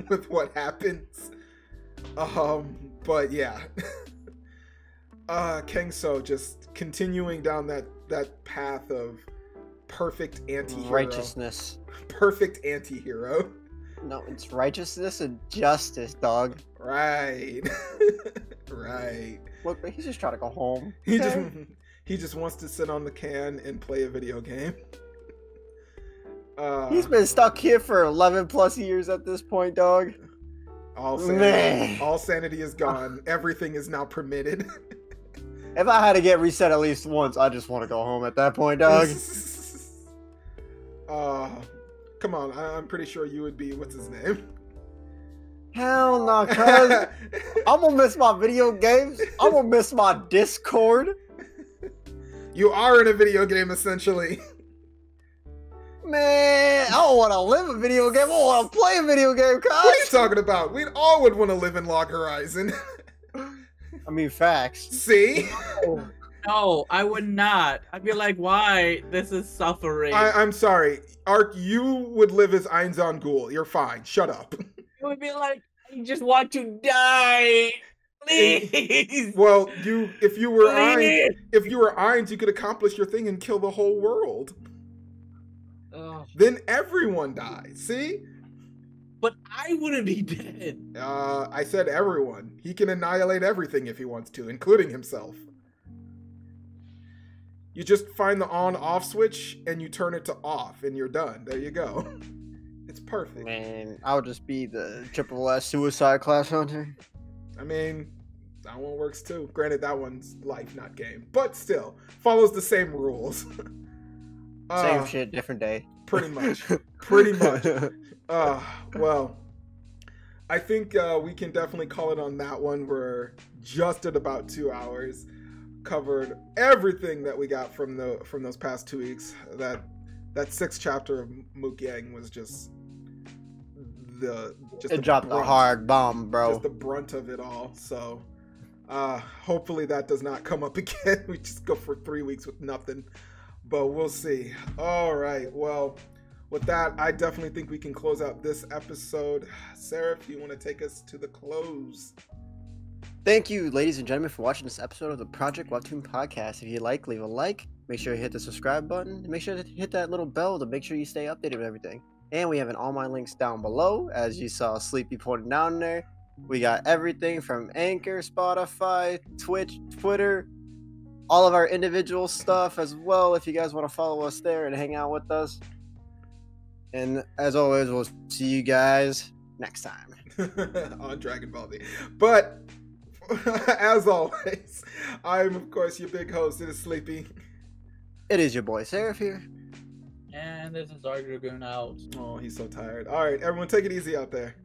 with what happens. But yeah. Kengso just continuing down that path of perfect anti-hero. Righteousness. Perfect anti-hero. No, it's righteousness and justice, dog. Right. Right. Look, he's just trying to go home. He just wants to sit on the can and play a video game. He's been stuck here for 11 plus years at this point, dog. All sanity is gone. Everything is now permitted. If I had to get reset at least once, I just want to go home at that point, dog. Come on, I'm pretty sure you would be, what's his name? Hell no, cuz. I'm gonna miss my video games. I'm gonna miss my Discord. You are in a video game, essentially. Man, I don't want to live a video game. I want to play a video game, cuz. What are you talking about? We all would want to live in Log Horizon. I mean, facts. See? No, I would not. I'd be like, why? This is suffering. I'm sorry. Ark, you would live as Einzon Ghoul. You're fine. Shut up. It would be like, I just want to die. Please. Well, if you were Please. Ainz, you could accomplish your thing and kill the whole world. Ugh. Then everyone dies. See? But I wouldn't be dead. I said everyone. He can annihilate everything if he wants to, including himself. You just find the on-off switch and you turn it to off and you're done. There you go. It's perfect. Man, I would just be the triple S suicide class hunter. I mean, that one works too. Granted, that one's life, not game. But still, follows the same rules. Same shit, different day. Pretty much. Pretty much. Well, I think we can definitely call it on that one. We're just at about 2 hours. Covered everything that we got from those past 2 weeks. That 6th chapter of Mookhyang was just it dropped a hard bomb, bro. Just the brunt of it all. So hopefully that does not come up again. We just go for 3 weeks with nothing. But we'll see. All right. Well, with that, I definitely think we can close out this episode. Seraph, you want to take us to the close? Thank you, ladies and gentlemen, for watching this episode of the Project WEBTOON podcast. If you like, leave a like. Make sure you hit the subscribe button. Make sure to hit that little bell to make sure you stay updated with everything. And we have all my links down below. As you saw Sleepy pointing down there. We got everything from Anchor, Spotify, Twitch, Twitter, all of our individual stuff as well, if you guys want to follow us there and hang out with us. And as always, we'll see you guys next time on Dragon Ball Z. But as always, I'm of course your big host. It is Sleepy. It is your boy Seraph here. And this is our Dragoon out. Oh, he's so tired. All right, everyone, take it easy out there.